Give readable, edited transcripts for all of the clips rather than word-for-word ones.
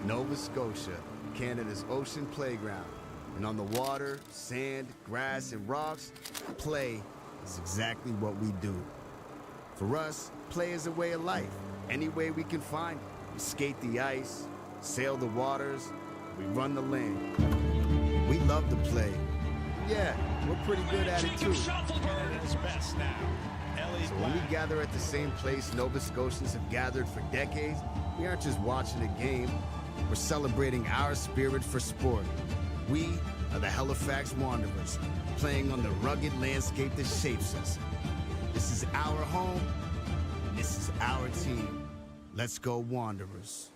Nova Scotia, Canada's ocean playground. And on the water, sand, grass, and rocks, play is exactly what we do. For us, play is a way of life. Any way we can find it. We skate the ice, sail the waters, we run the land. We love to play. Yeah, we're pretty good at it too. So when we gather at the same place Nova Scotians have gathered for decades, we aren't just watching a game, we're celebrating our spirit for sport. We are the Halifax Wanderers, playing on the rugged landscape that shapes us. This is our home, and this is our team. Let's go Wanderers.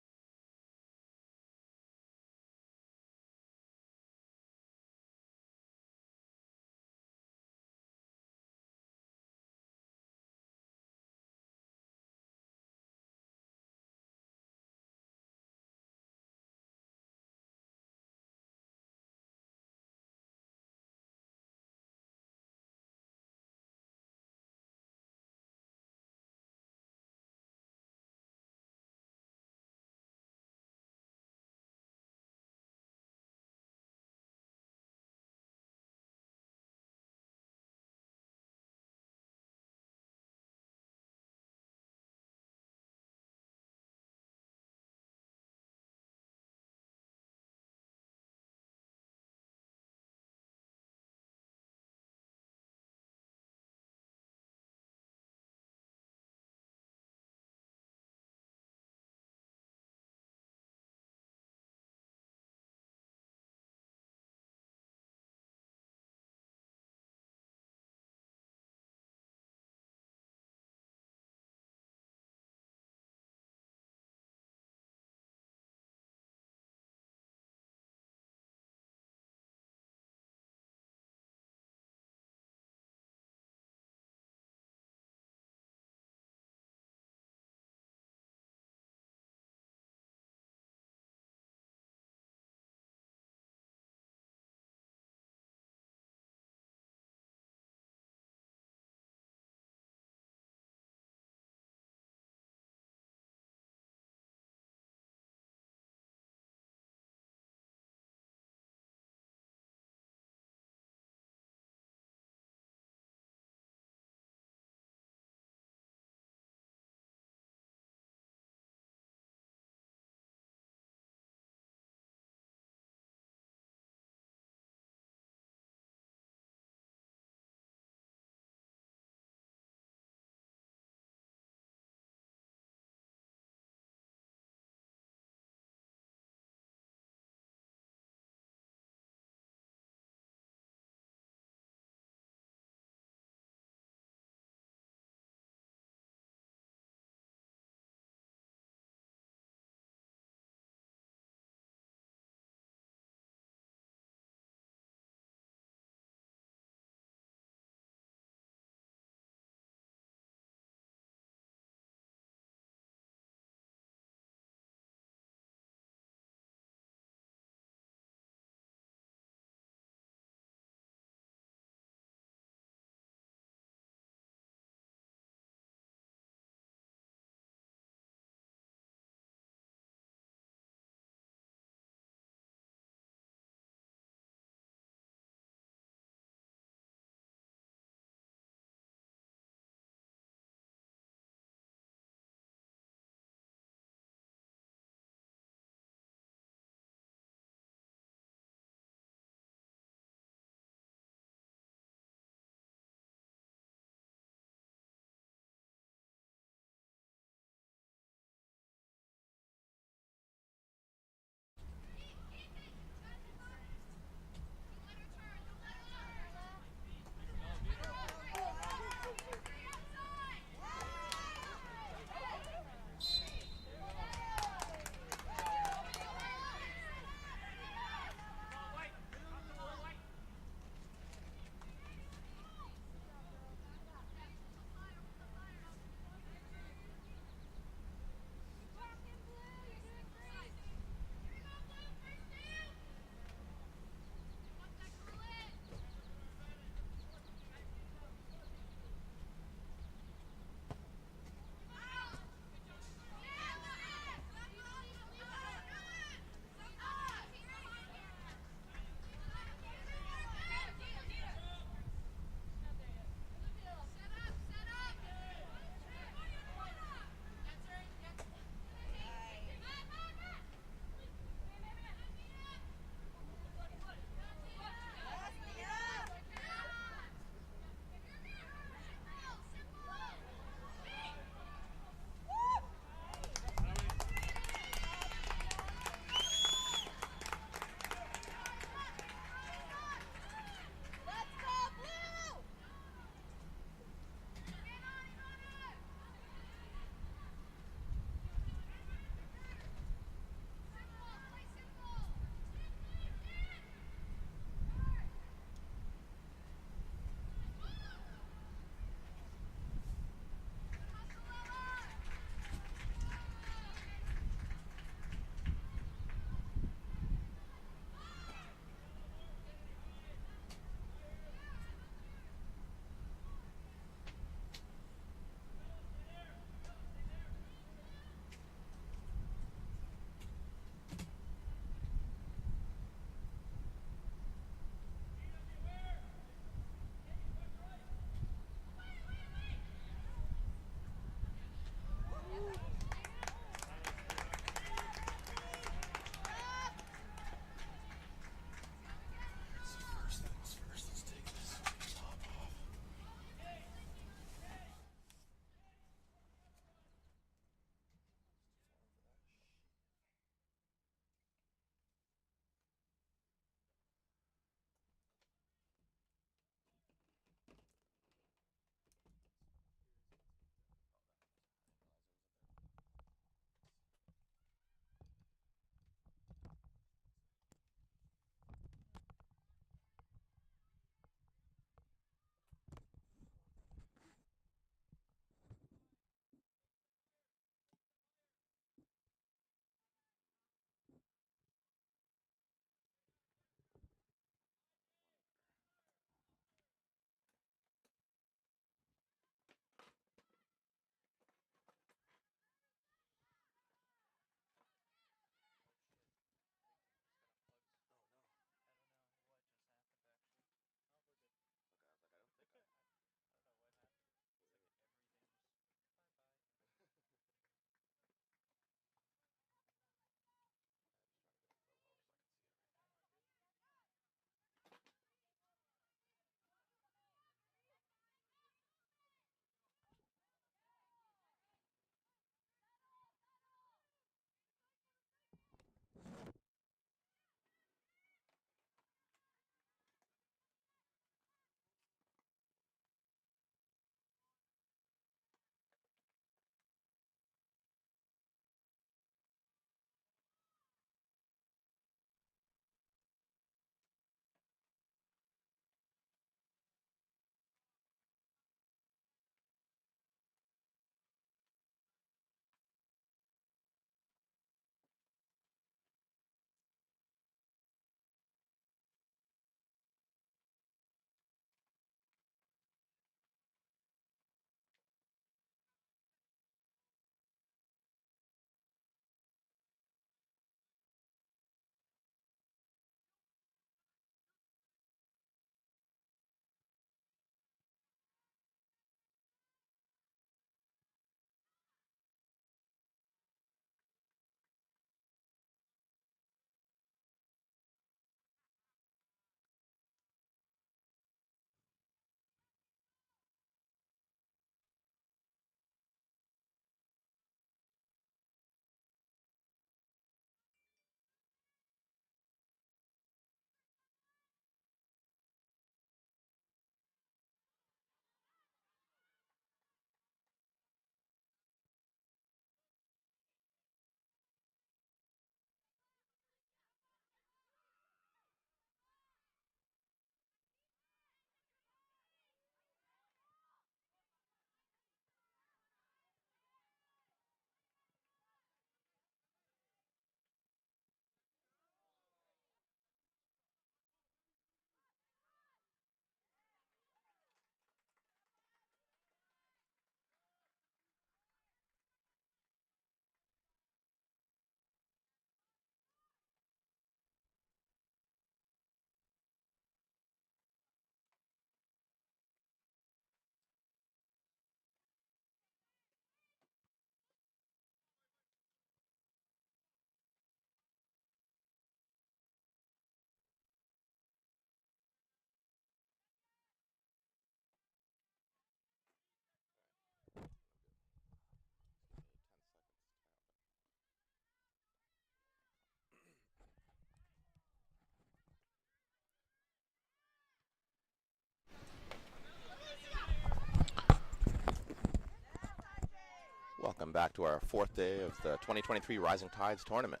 back to our fourth day of the 2023 Rising Tides tournament.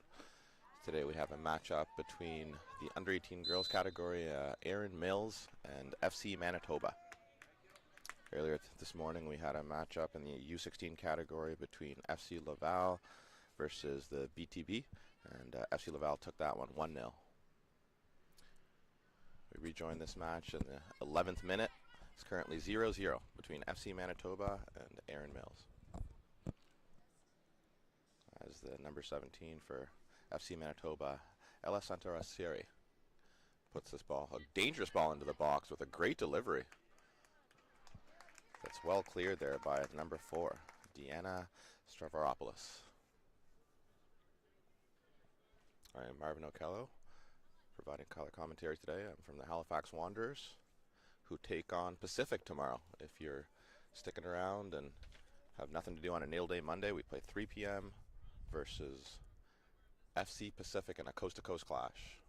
Today we have a matchup between the under-18 girls category, Erin Mills and FC Manitoba. Earlier this morning we had a matchup in the U16 category between FC Laval versus the BTB, and FC Laval took that one 1-0. We rejoin this match in the 11th minute. It's currently 0-0 between FC Manitoba and Erin Mills. As the number 17 for FC Manitoba, Alessandra Rassieri, puts this ball, a dangerous ball, into the box with a great delivery. That's well cleared there by number 4, Deanna Stravaropoulos. I am Marvin Okello, providing color commentary today. I'm from the Halifax Wanderers, who take on Pacific tomorrow. If you're sticking around and have nothing to do on a nail day Monday, we play 3 p.m. versus FC Pacific in a coast-to-coast clash.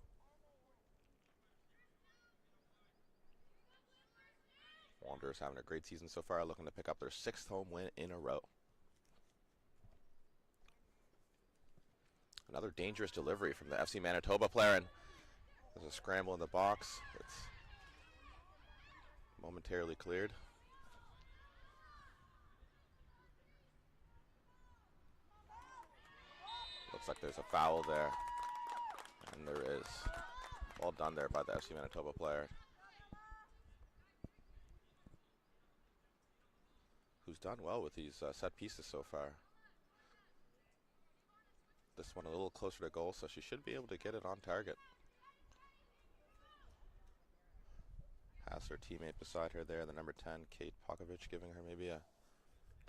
Wanderers having a great season so far, looking to pick up their 6th home win in a row. Another dangerous delivery from the FC Manitoba player, and there's a scramble in the box. It's momentarily cleared. Looks like there's a foul there, and there is. Well done there by the FC Manitoba player, who's done well with these set pieces so far. This one a little closer to goal, so she should be able to get it on target. Has her teammate beside her there, the number 10, Kate Pokovich, giving her maybe a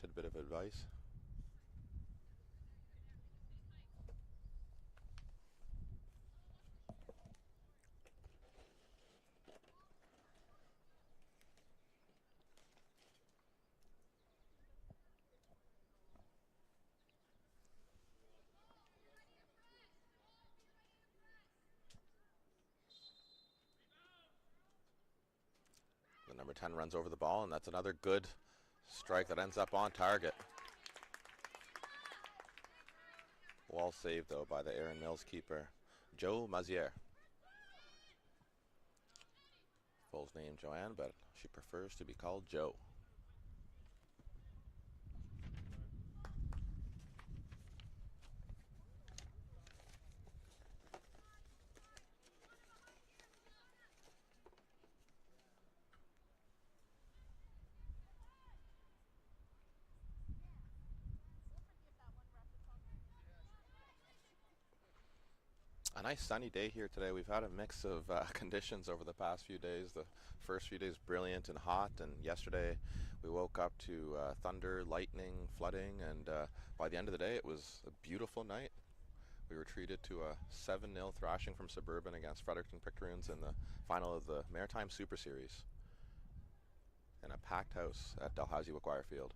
tidbit of advice. The number 10 runs over the ball, and that's another good strike that ends up on target. Well saved, though, by the Erin Mills keeper, Joe Maziere. Full name Joanne, but she prefers to be called Joe. A nice sunny day here today. We've had a mix of conditions over the past few days. The first few days brilliant and hot, and yesterday we woke up to thunder, lightning, flooding, and by the end of the day it was a beautiful night. We were treated to a 7-0 thrashing from Suburban against Fredericton Pickeroons in the final of the Maritime Super Series in a packed house at Dalhousie McGuire Field.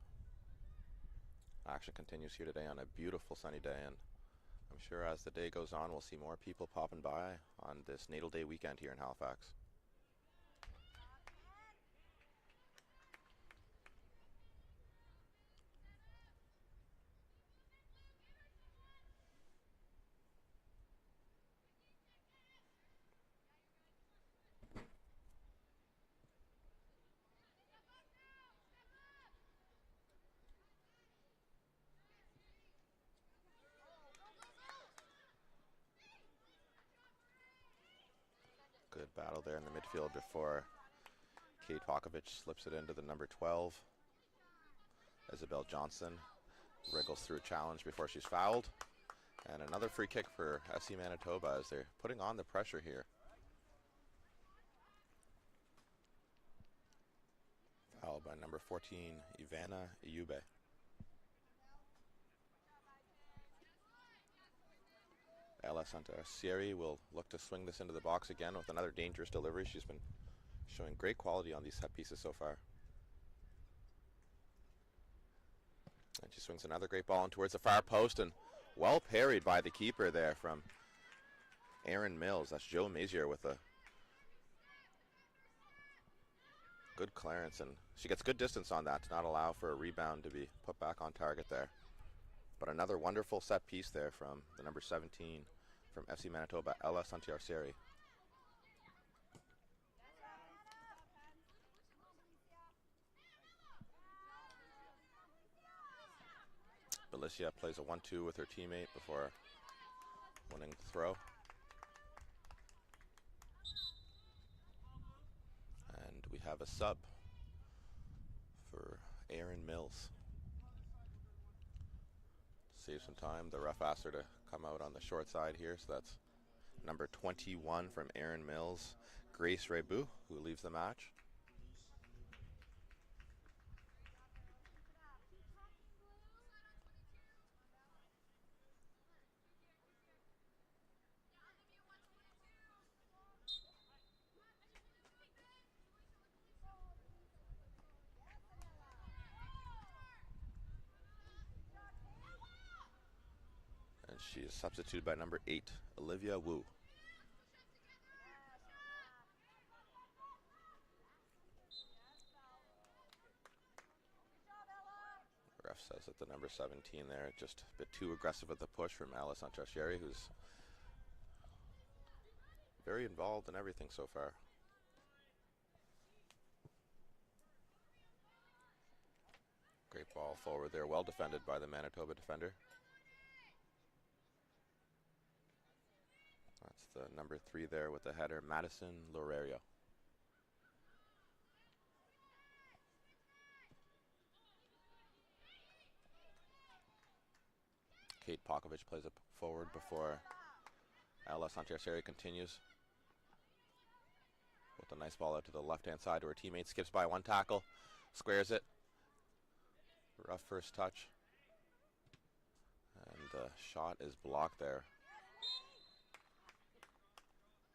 Action continues here today on a beautiful sunny day, and I'm sure as the day goes on, we'll see more people popping by on this Natal Day weekend here in Halifax. Good battle there in the midfield before Kate Pokovich slips it into the number 12. Isabel Johnson wriggles through a challenge before she's fouled. And another free kick for FC Manitoba as they're putting on the pressure here. Fouled by number 14, Ivana Iube. Alessandra Rassieri will look to swing this into the box again with another dangerous delivery. She's been showing great quality on these set pieces so far. And she swings another great ball in towards the far post, and well parried by the keeper there from Erin Mills. That's Joe Maziere with a good clearance, and she gets good distance on that to not allow for a rebound to be put back on target there. But another wonderful set piece there from the number 17 from FC Manitoba, Ella Santiarcieri. Belicia plays a 1-2 with her teammate before winning the throw. And we have a sub for Erin Mills. Save some time. The ref asked her to come out on the short side here, so that's number 21 from Erin Mills, Grace Rebu, who leaves the match. And she is substituted by number 8, Olivia Wu. The ref says that the number 17 there, just a bit too aggressive at the push from Ella Santiarcieri, who's very involved in everything so far. Great ball forward there, well defended by the Manitoba defender. That's the number 3 there with the header, Madison Lorerio. Kate Pokovich plays it forward before Ella Santiarcieri continues with a nice ball out to the left-hand side to her teammate. Skips by one tackle, squares it. Rough first touch. And the shot is blocked there.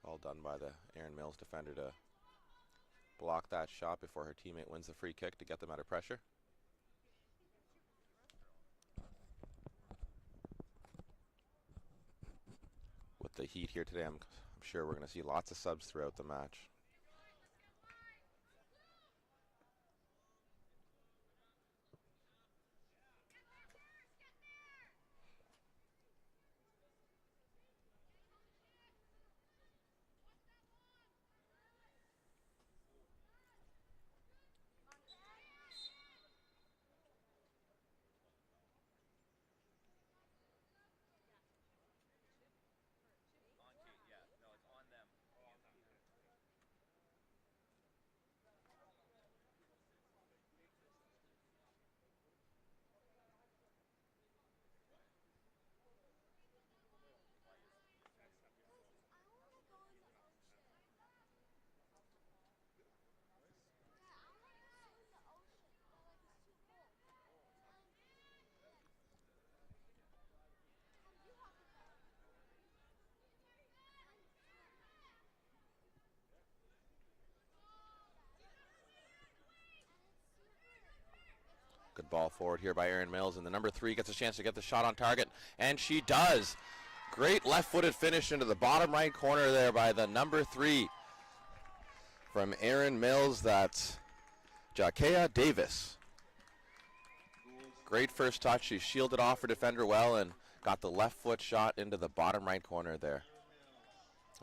Well done by the Erin Mills defender to block that shot before her teammate wins the free kick to get them out of pressure. With the heat here today, I'm sure we're going to see lots of subs throughout the match. Good ball forward here by Erin Mills, and the number 3 gets a chance to get the shot on target, and she does. Great left-footed finish into the bottom right corner there by the number 3 from Erin Mills. That's Jakea Davis. Great first touch. She shielded off her defender well and got the left foot shot into the bottom right corner there.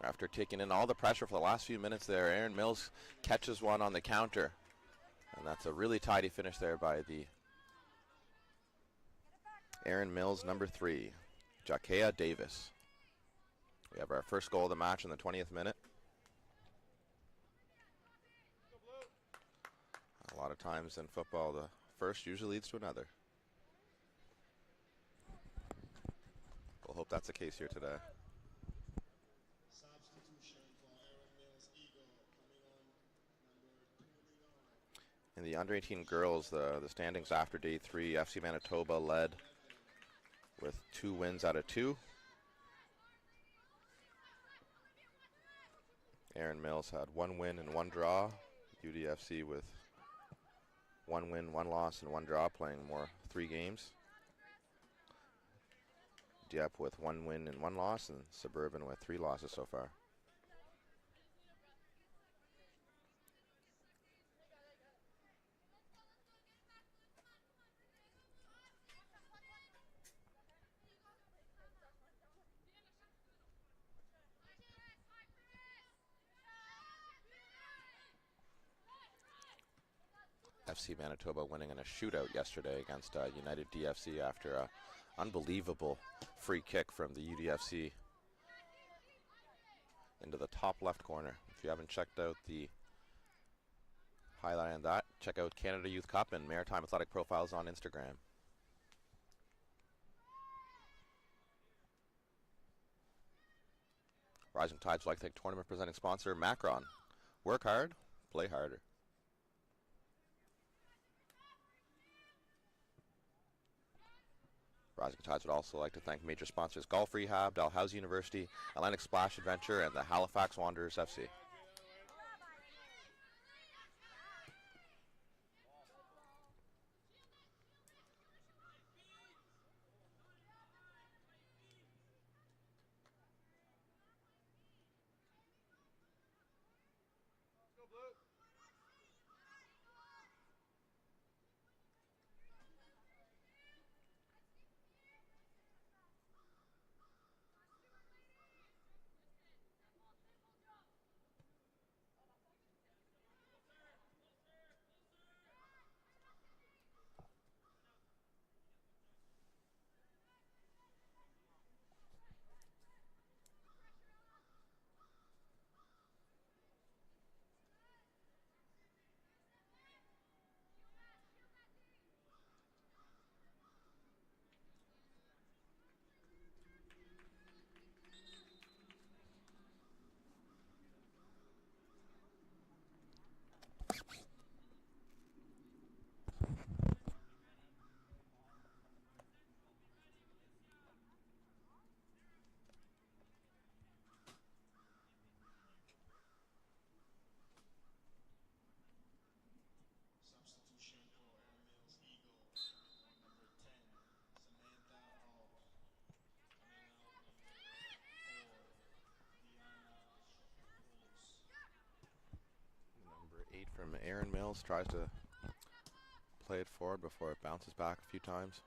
After taking in all the pressure for the last few minutes there, Erin Mills catches one on the counter. And that's a really tidy finish there by the Erin Mills, number 3, Jakea Davis. We have our first goal of the match in the 20th minute. A lot of times in football, the first usually leads to another. We'll hope that's the case here today. In the under-18 girls, the standings after day 3, FC Manitoba led with 2 wins out of 2. Erin Mills had 1 win and 1 draw. UDFC with 1 win, 1 loss, and 1 draw, playing 3 games. Dieppe with 1 win and 1 loss, and Suburban with 3 losses so far. FC Manitoba winning in a shootout yesterday against United DFC after a unbelievable free kick from the UDFC into the top left corner. If you haven't checked out the highlight on that, check out Canada Youth Cup and Maritime Athletic Profiles on Instagram. Rising Tides Like Take Tournament presenting sponsor Macron. Work hard, play harder. Rising Tides would also like to thank major sponsors Golf Rehab, Dalhousie University, Atlantic Splash Adventure, and the Halifax Wanderers FC. Number 8 from Erin Mills tries to play it forward before it bounces back a few times.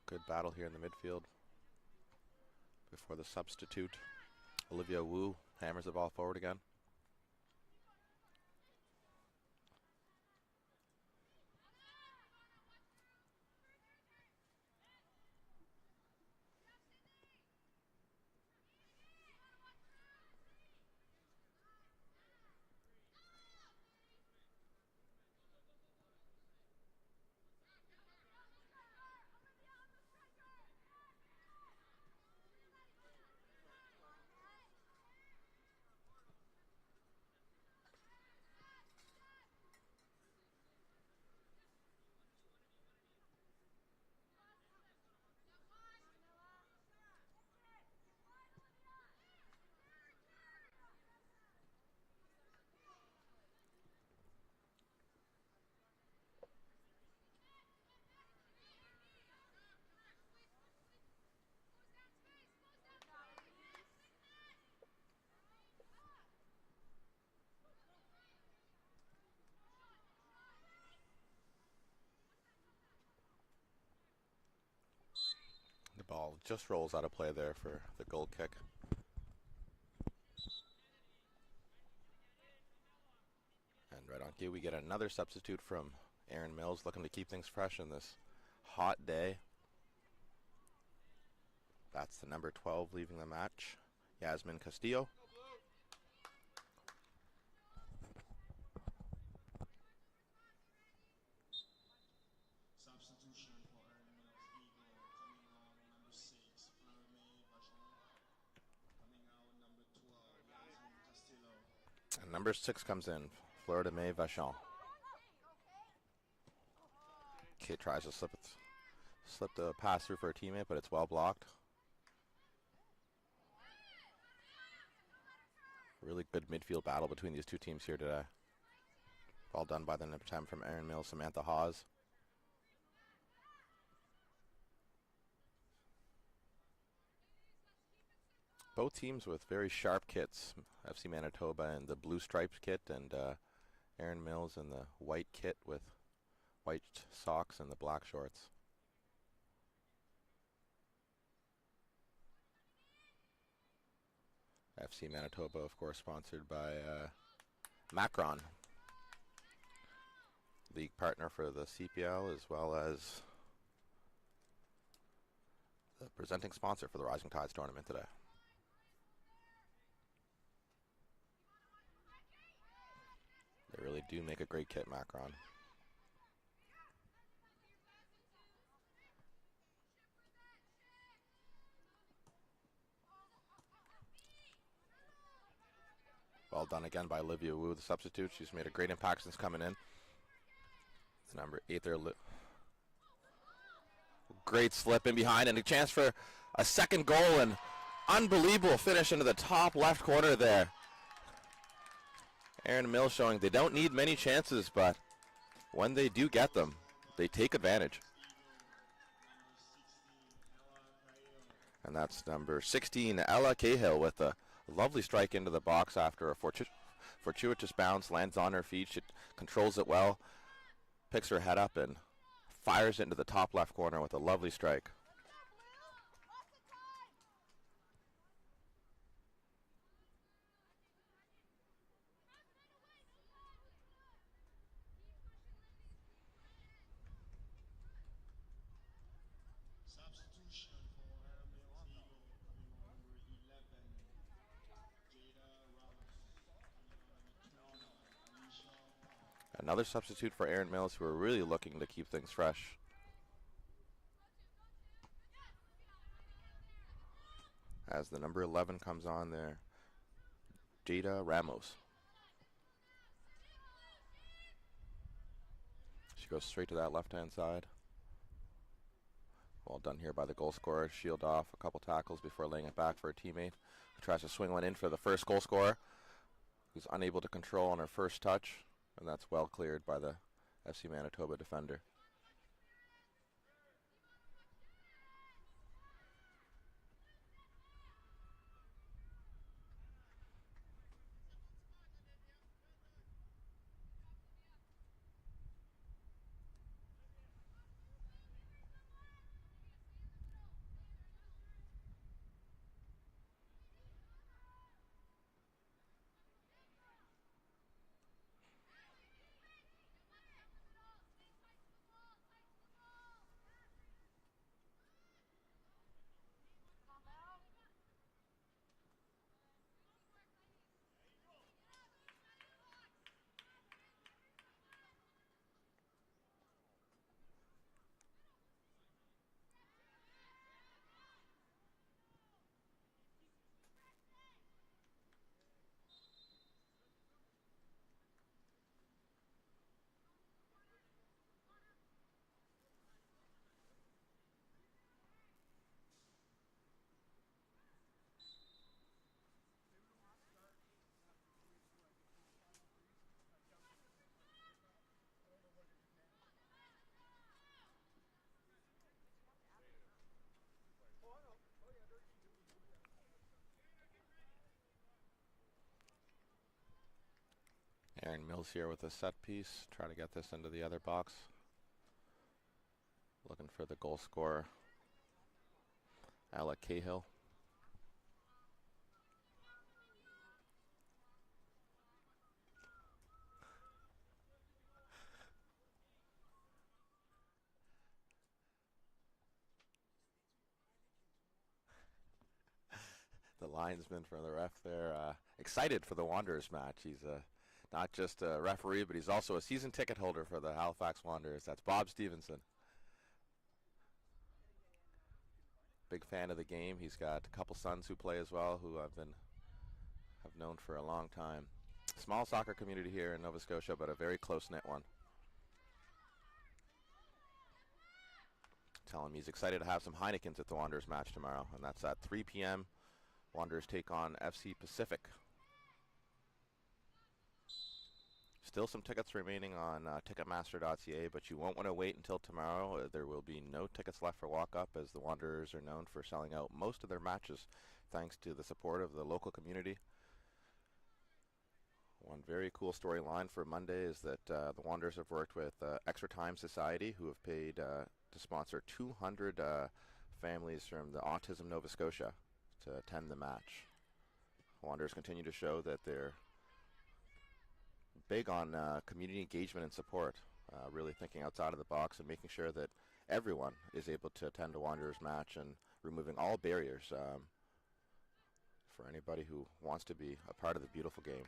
Good battle here in the midfield before the substitute. Olivia Wu hammers the ball forward again. The ball just rolls out of play there for the goal kick. And right on cue, we get another substitute from Erin Mills, looking to keep things fresh in this hot day. That's the number 12 leaving the match, Yasmin Castillo. Substitution for Erin Mills Eagle, coming on number 6, coming out number 12, Yasmin Castillo. And number 6 comes in, Florida May Vachon. Kate tries to slip the pass through for a teammate, but it's well blocked. Really good midfield battle between these two teams here today. Ball done by the number 10 from Erin Mills, Samantha Hawes. Both teams with very sharp kits. FC Manitoba in the blue striped kit, and Erin Mills in the white kit with white socks and the black shorts. FC Manitoba, of course, sponsored by Macron. league partner for the CPL, as well as the presenting sponsor for the Rising Tides tournament today. They really do make a great kit, Macron. Well done again by Olivia Wu, the substitute. She's made a great impact since coming in. The number 8 there. Great slip in behind and a chance for a second goal, and unbelievable finish into the top left corner there. Erin Mills showing they don't need many chances, but when they do get them, they take advantage. And that's number 16, Ella Cahill, with a lovely strike into the box after a fortuitous bounce, lands on her feet. She controls it well, picks her head up, and fires it into the top left corner with a lovely strike. Substitution for Erin Mills Eagle coming on number 11, Jada Ramos. Coming on number 20, Alicia Park. Another substitute for Erin Mills, who are really looking to keep things fresh. As the number 11 comes on there, Jada Ramos. She goes straight to that left-hand side. Well done here by the goal scorer. Shield off a couple tackles before laying it back for a teammate, who tries to swing one in for the first goal scorer, who's unable to control on her first touch, and that's well cleared by the FC Manitoba defender. Erin Mills here with a set piece. Try to get this into the other box. Looking for the goal scorer, Ella Cahill. The linesman for the ref there, excited for the Wanderers match. He's not just a referee, but he's also a season ticket holder for the Halifax Wanderers. That's Bob Stevenson. Big fan of the game. He's got a couple sons who play as well, who have known for a long time. Small soccer community here in Nova Scotia, but a very close-knit one. Tell him he's excited to have some Heinekens at the Wanderers match tomorrow, and that's at 3 p.m. Wanderers take on FC Pacific. Still some tickets remaining on Ticketmaster.ca, but you won't want to wait until tomorrow. There will be no tickets left for walk-up, as the Wanderers are known for selling out most of their matches thanks to the support of the local community. One very cool storyline for Monday is that the Wanderers have worked with Extra Time Society, who have paid to sponsor 200 families from the Autism Nova Scotia to attend the match. Wanderers continue to show that they're big on community engagement and support. really thinking outside of the box and making sure that everyone is able to attend a Wanderers match and removing all barriers for anybody who wants to be a part of the beautiful game.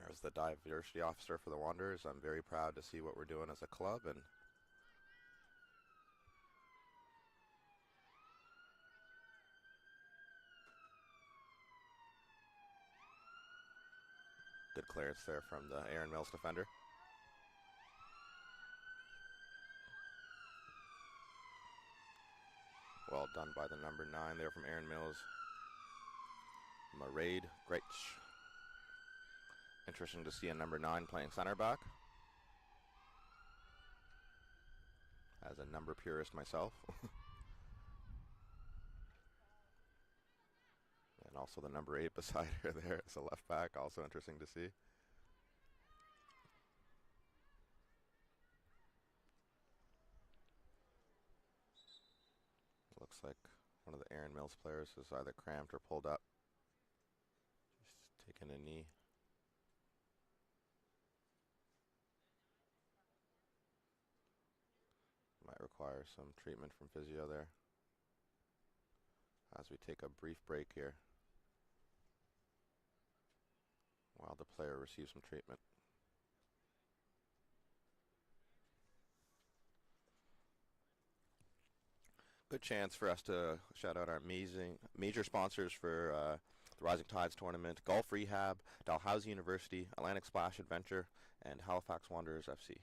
There's the diversity officer for the Wanderers. I'm very proud to see what we're doing as a club, and good clearance there from the Erin Mills defender. Well done by the number 9 there from Erin Mills. Mairead Great. Interesting to see a number 9 playing center back. As a number purist myself. And also the number 8 beside her there as a left back. Also interesting to see. Looks like one of the Erin Mills players is either cramped or pulled up. Just taking a knee. Might require some treatment from physio there. As we take a brief break here while the player receives some treatment. Good chance for us to shout out our amazing major sponsors for the Rising Tides tournament: Golf Rehab, Dalhousie University, Atlantic Splash Adventure, and Halifax Wanderers FC.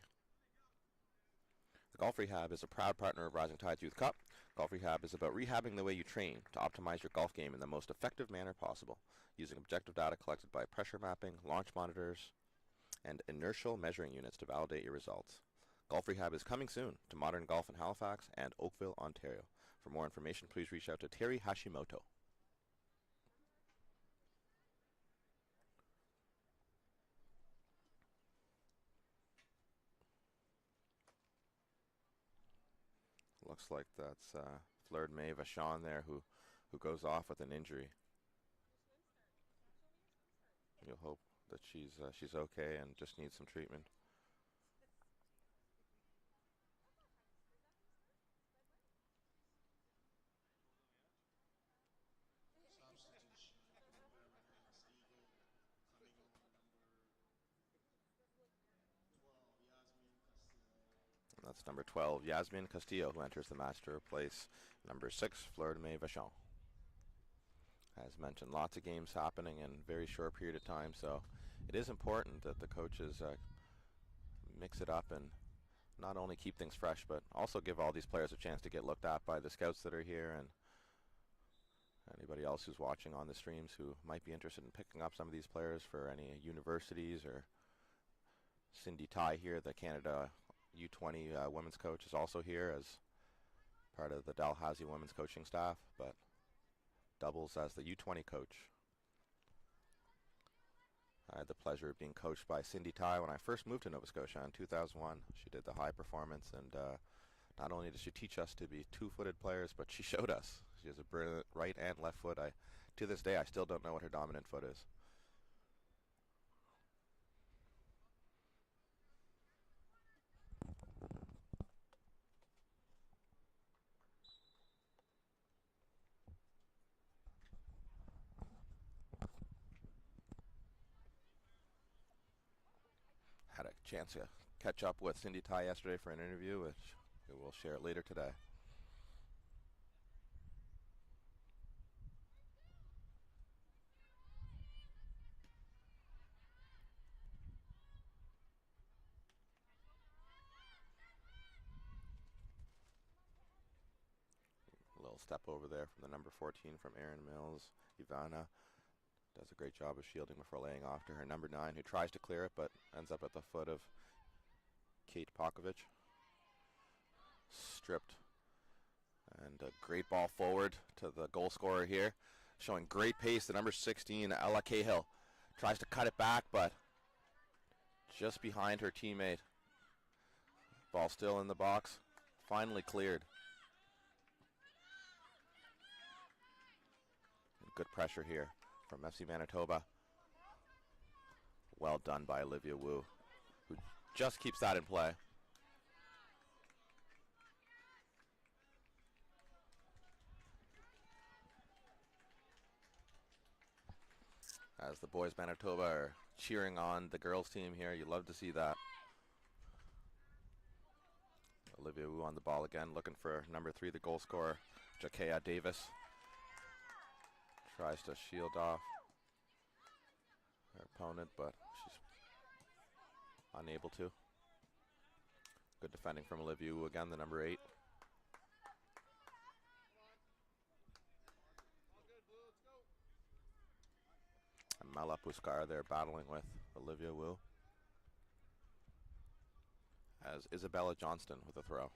The Golf Rehab is a proud partner of Rising Tides Youth Cup. Golf Rehab is about rehabbing the way you train to optimize your golf game in the most effective manner possible, using objective data collected by pressure mapping, launch monitors, and inertial measuring units to validate your results. Golf Rehab is coming soon to Modern Golf in Halifax and Oakville, Ontario. For more information, please reach out to Terry Hashimoto. Looks like that's Fleur May Vachon there who goes off with an injury. You'll hope that she's okay and just needs some treatment. Substitution for Maryland's Eagle, coming on number 12, Yasmin Castillo. That's number 12, Yasmin Castillo, who enters the match to replace number 6, Fleur de May Vachon. As mentioned, lots of games happening in a very short period of time, so it is important that the coaches mix it up and not only keep things fresh, but also give all these players a chance to get looked at by the scouts that are here and anybody else who's watching on the streams who might be interested in picking up some of these players for any universities. Or Cindy Tai here, the Canada U20 women's coach, is also here as part of the Dalhousie women's coaching staff, but doubles as the U20 coach. I had the pleasure of being coached by Cindy Tai when I first moved to Nova Scotia in 2001. She did the high performance, and not only did she teach us to be two-footed players, but she showed us. She has a brilliant right and left foot. To this day, I still don't know what her dominant foot is. Had a chance to catch up with Cindy Tai yesterday for an interview, which we will share later today. A little step over there from the number 14 from Erin Mills. Ivana does a great job of shielding before laying off to her number 9, who tries to clear it but ends up at the foot of Kate Pokovich. Stripped. And a great ball forward to the goal scorer here. Showing great pace, the number 16, Ella Cahill. Tries to cut it back, but just behind her teammate. Ball still in the box. Finally cleared. Good pressure here from FC Manitoba. Well done by Olivia Wu, who just keeps that in play. As the boys Manitoba are cheering on the girls team here, you love to see that. Olivia Wu on the ball again, looking for number 3, the goal scorer, Jakea Davis. Tries to shield off her opponent, but she's unable to. Good defending from Olivia Wu again, the number 8. And Mala Puskar there battling with Olivia Wu. As Isabella Johnston with a throw.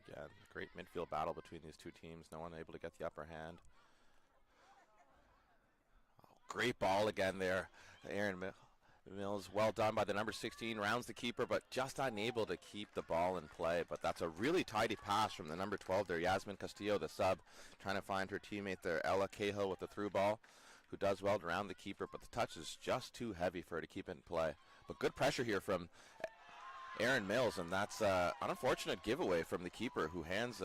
Again, great midfield battle between these two teams. No one able to get the upper hand. Oh, great ball again there. Erin Mills, well done by the number 16. Rounds the keeper, but just unable to keep the ball in play. But that's a really tidy pass from the number 12 there. Yasmin Castillo, the sub, trying to find her teammate there, Ella Cahill with the through ball, who does well to round the keeper, but the touch is just too heavy for her to keep it in play. But good pressure here from Erin Mills, and that's an unfortunate giveaway from the keeper, who hands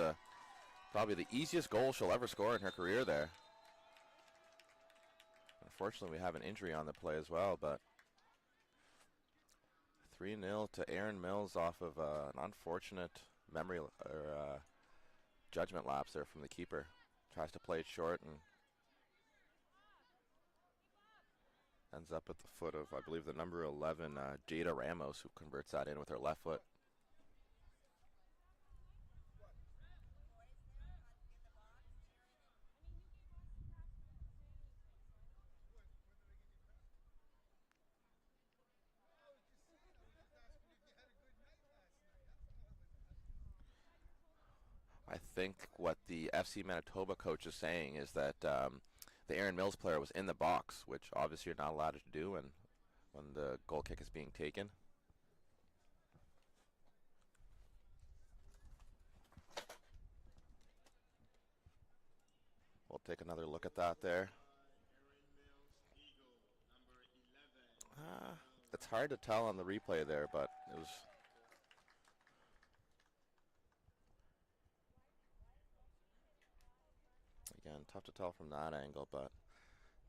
probably the easiest goal she'll ever score in her career there. Unfortunately, we have an injury on the play as well, but 3-0 to Erin Mills off of an unfortunate memory or judgment lapse there from the keeper. Tries to play it short and ends up at the foot of, I believe, the number 11, Jada Ramos, who converts that in with her left foot. I think what the FC Manitoba coach is saying is that the Erin Mills player was in the box, which obviously you're not allowed to do when the goal kick is being taken. We'll take another look at that there. It's hard to tell on the replay there, but it was... Again, tough to tell from that angle, but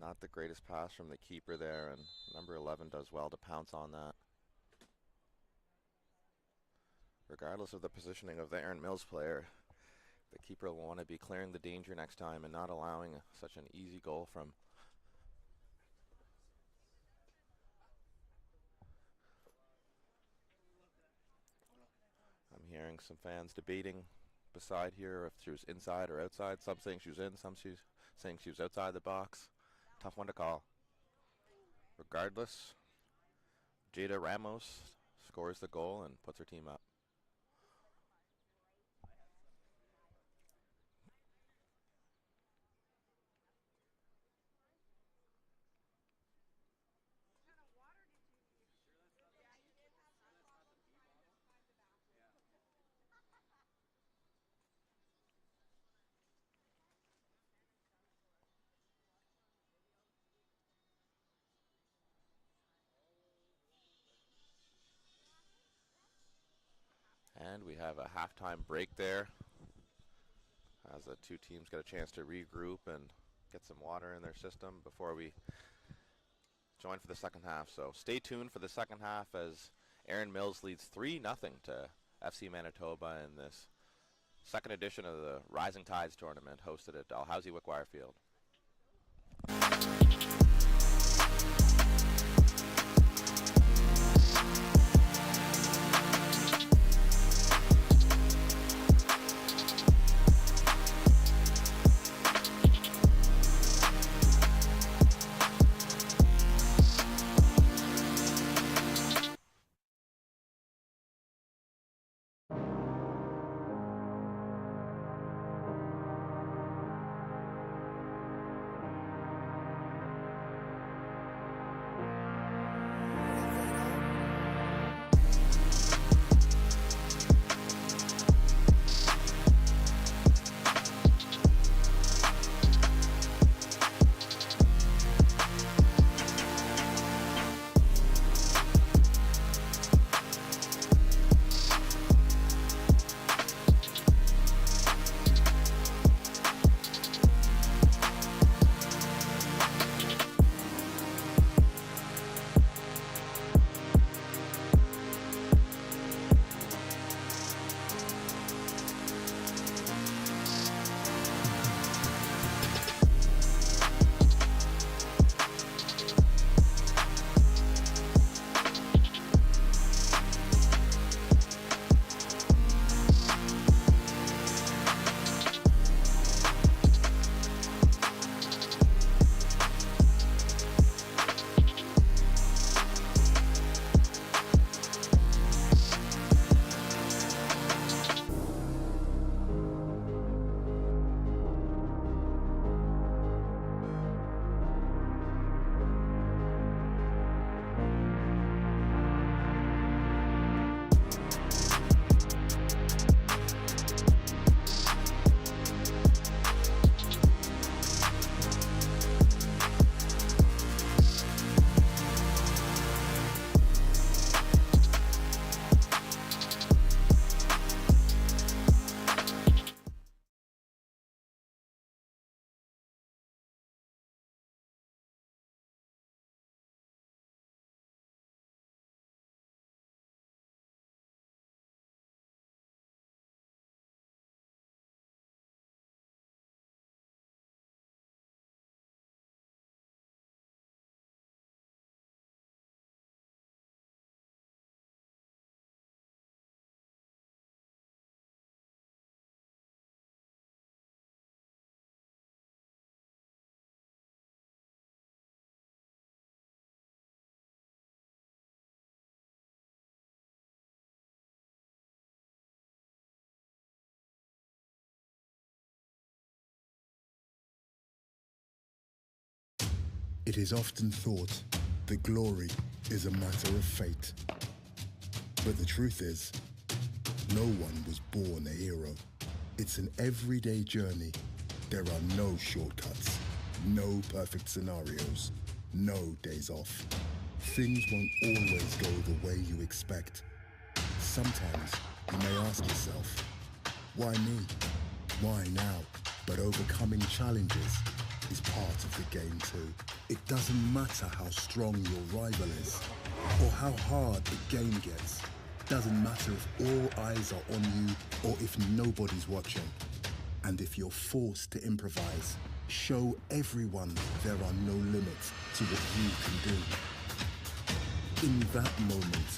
not the greatest pass from the keeper there, and number 11 does well to pounce on that. Regardless of the positioning of the Erin Mills player, the keeper will want to be clearing the danger next time and not allowing such an easy goal from... I'm hearing some fans debating beside here if she was inside or outside. Some saying she was in, some saying she was outside the box. Tough one to call. Regardless, Jada Ramos scores the goal and puts her team up. And we have a halftime break there as the two teams get a chance to regroup and get some water in their system before we join for the second half. So stay tuned for the second half as Erin Mills leads 3-0 to FC Manitoba in this second edition of the Rising Tides tournament hosted at Dalhousie Wickwire Field. It is often thought that glory is a matter of fate. But the truth is, no one was born a hero. It's an everyday journey. There are no shortcuts, no perfect scenarios, no days off. Things won't always go the way you expect. Sometimes you may ask yourself, why me? Why now? But overcoming challenges is part of the game too. It doesn't matter how strong your rival is or how hard the game gets. Doesn't matter if all eyes are on you or if nobody's watching. And if you're forced to improvise, show everyone there are no limits to what you can do. In that moment,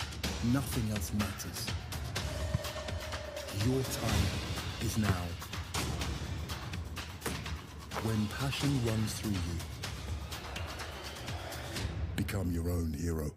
nothing else matters. Your time is now. When passion runs through you, become your own hero.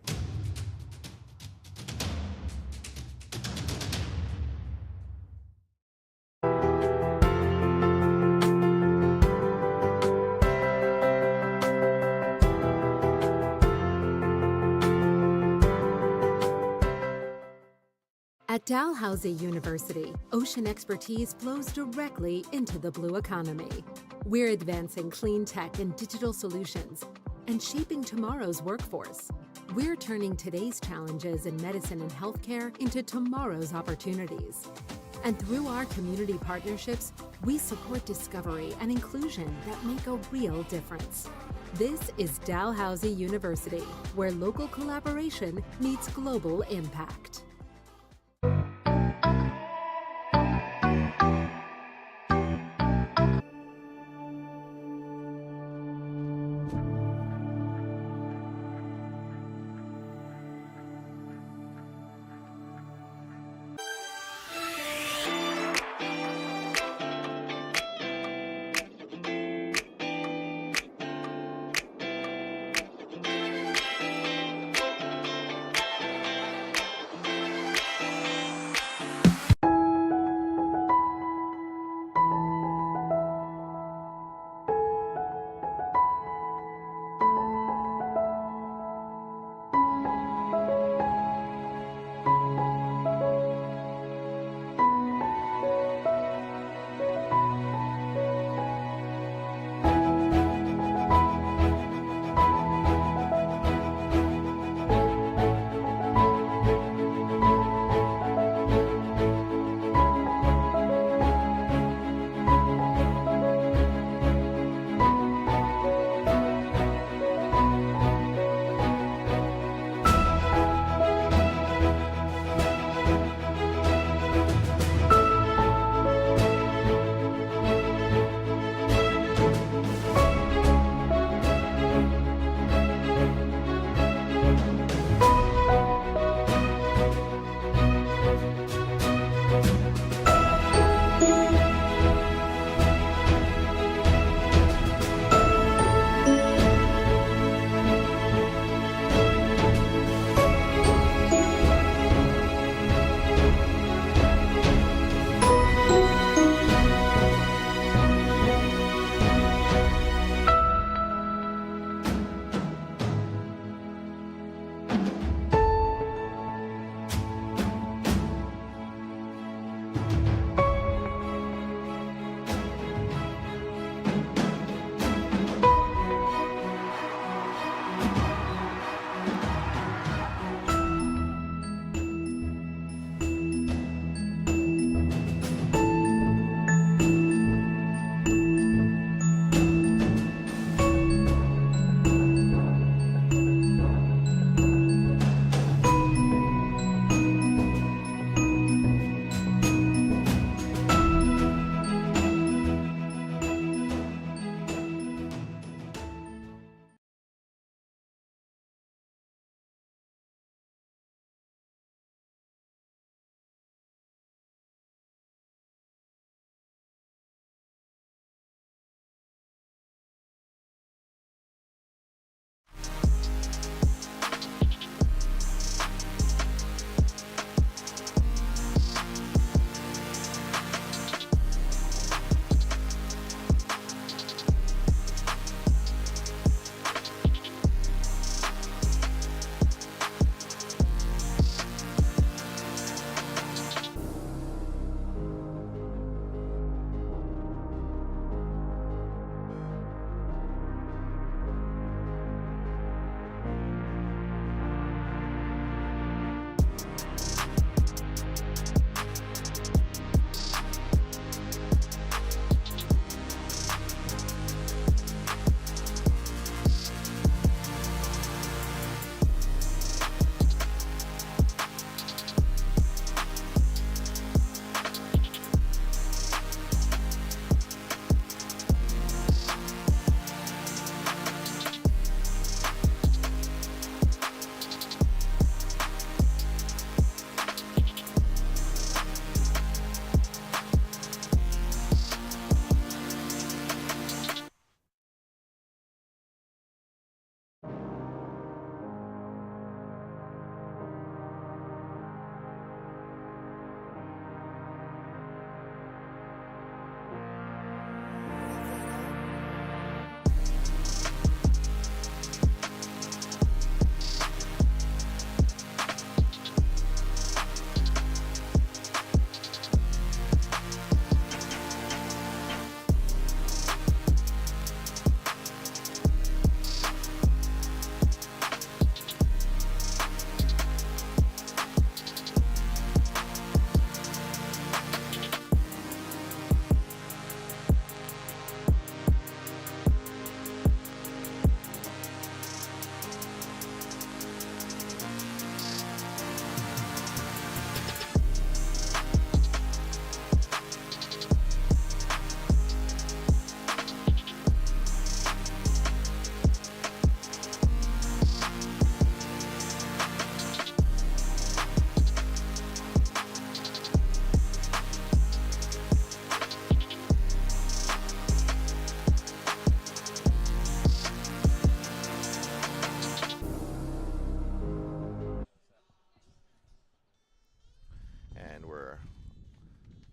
At Dalhousie University, ocean expertise flows directly into the blue economy. We're advancing clean tech and digital solutions and shaping tomorrow's workforce. We're turning today's challenges in medicine and healthcare into tomorrow's opportunities. And through our community partnerships, we support discovery and inclusion that make a real difference. This is Dalhousie University, where local collaboration meets global impact.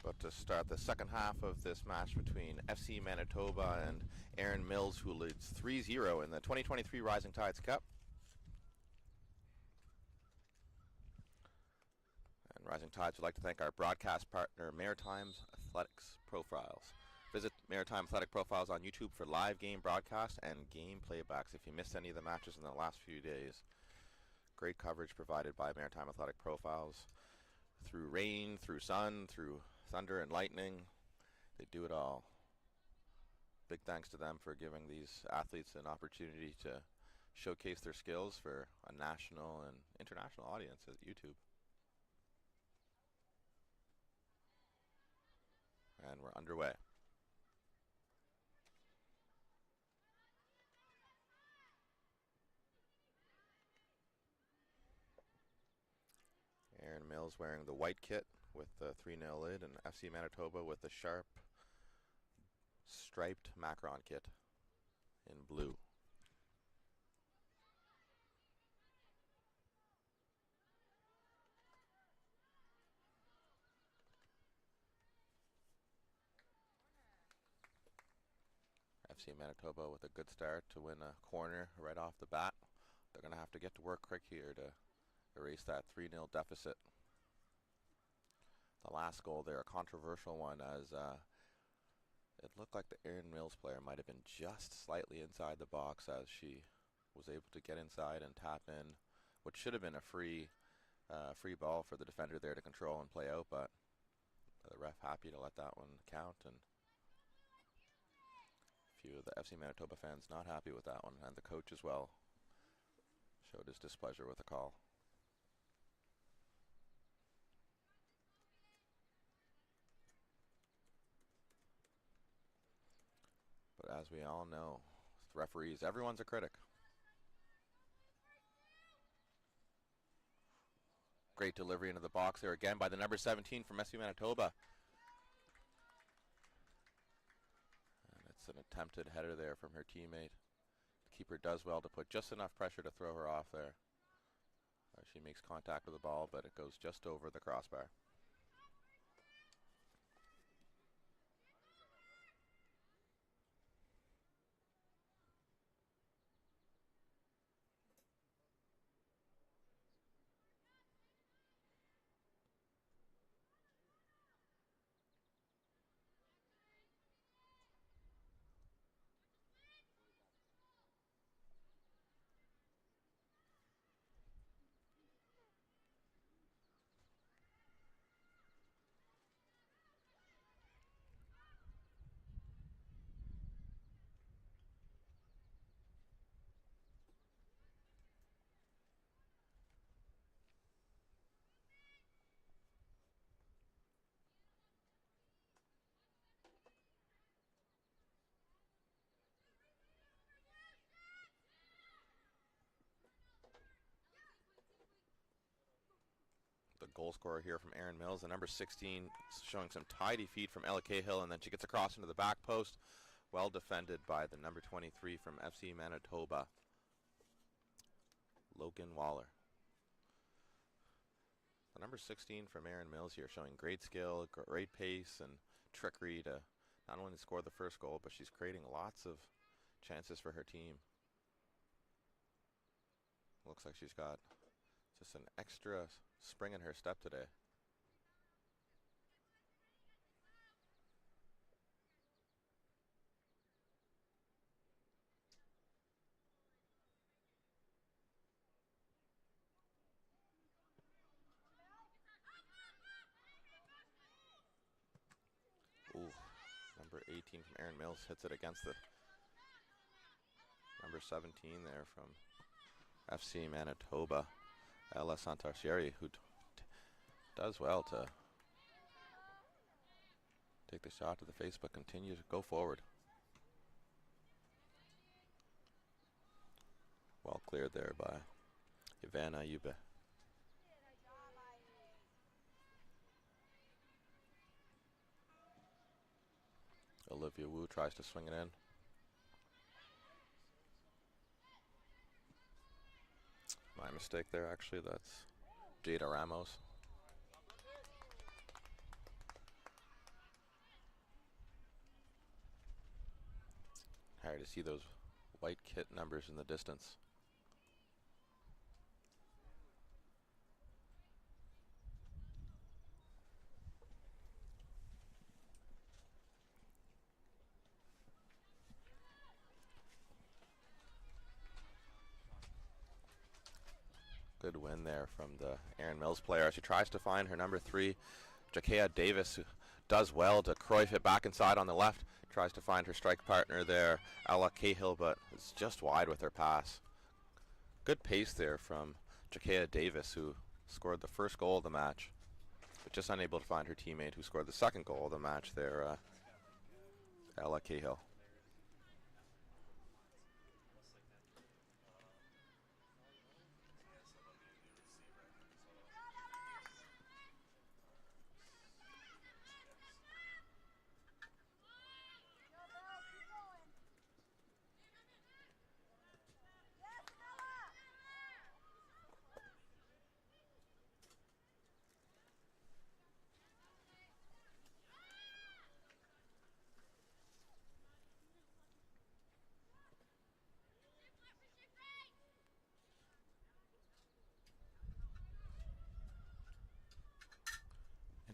About to start the second half of this match between FC Manitoba and Erin Mills, who leads 3-0 in the 2023 Rising Tides Cup. And Rising Tides would like to thank our broadcast partner, Maritime Athletics Profiles. Visit Maritime Athletic Profiles on YouTube for live game broadcasts and game playbacks if you missed any of the matches in the last few days. Great coverage provided by Maritime Athletic Profiles. Through rain, through sun, through thunder and lightning, they do it all. Big thanks to them for giving these athletes an opportunity to showcase their skills for a national and international audience at YouTube. And we're underway. Erin Mills wearing the white kit with the 3-0 lid, and FC Manitoba with the sharp striped Macron kit in blue. FC Manitoba with a good start to win a corner right off the bat. They're going to have to get to work quick here to erase that 3-0 deficit. The last goal there, a controversial one, as it looked like the Erin Mills player might have been just slightly inside the box as she was able to get inside and tap in what should have been a free ball for the defender there to control and play out, but the ref happy to let that one count, and a few of the FC Manitoba fans not happy with that one, and the coach as well showed his displeasure with the call. But as we all know, referees, everyone's a critic. Great delivery into the box there again by the number 17 from FC Manitoba. And it's an attempted header there from her teammate. The keeper does well to put just enough pressure to throw her off there. She makes contact with the ball, but it goes just over the crossbar. The goal scorer here from Erin Mills, the number 16, showing some tidy feet from Ella Cahill, and then she gets across into the back post. Well defended by the number 23 from FC Manitoba, Logan Waller. The number 16 from Erin Mills here showing great skill, great pace, and trickery to not only score the first goal, but she's creating lots of chances for her team. Looks like she's got just an extra spring in her step today. Ooh, number 18 from Erin Mills hits it against the number 17 there from FC Manitoba, Ella Santarcieri, who does well to take the shot to the face, but continue to go forward. Well cleared there by Ivana Yube. Olivia Wu tries to swing it in. My mistake there, actually. That's Jada Ramos. Sorry to see those white kit numbers in the distance. Good win there from the Erin Mills player. She tries to find her number 3, Jakea Davis, who does well to Cruyff it back inside on the left. Tries to find her strike partner there, Ella Cahill, but it's just wide with her pass. Good pace there from Jakea Davis, who scored the first goal of the match, but just unable to find her teammate who scored the second goal of the match there, Ella Cahill.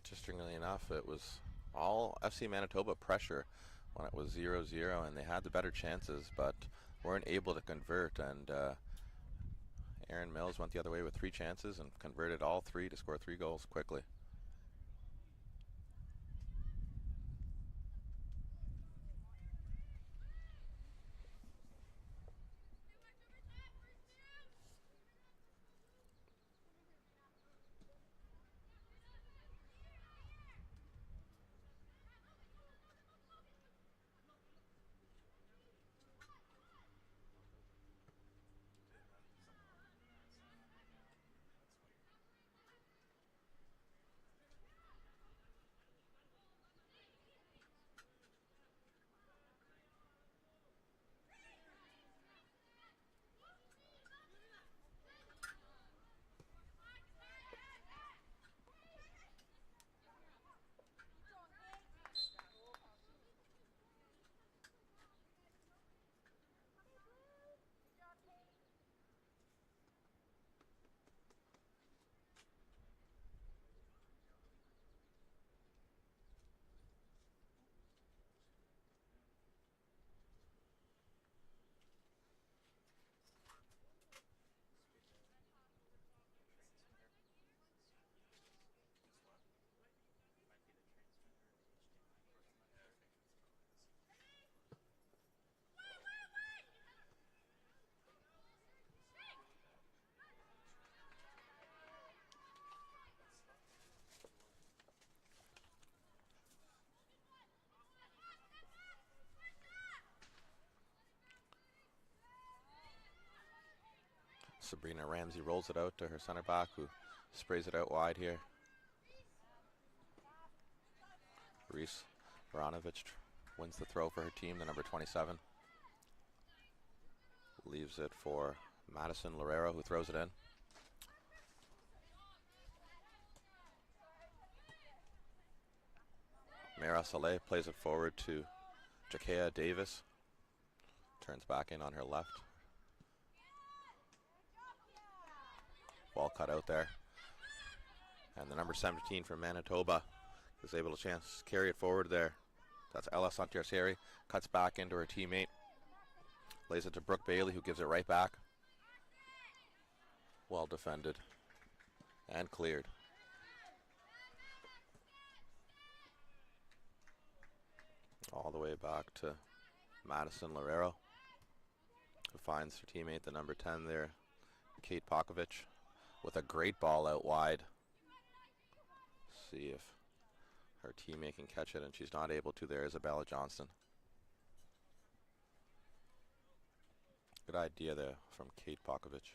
Interestingly enough, it was all FC Manitoba pressure when it was 0-0, and they had the better chances, but weren't able to convert. And Erin Mills went the other way with 3 chances and converted all 3 to score 3 goals quickly. Sabrina Ramsey rolls it out to her center back, who sprays it out wide here. Reese Varanovich wins the throw for her team, the number 27. Leaves it for Madison Lorero, who throws it in. Mira Saleh plays it forward to Jakea Davis. Turns back in on her left. Ball cut out there. And the number 17 from Manitoba is able to carry it forward there. That's Ella Santiarseri. Cuts back into her teammate. Lays it to Brooke Bailey, who gives it right back. Well defended. And cleared. All the way back to Madison Lorero, who finds her teammate, the number 10 there, Kate Pokovich, with a great ball out wide. See if her teammate can catch it, and she's not able to there, Isabella Johnston. Good idea there from Kate Pokovich.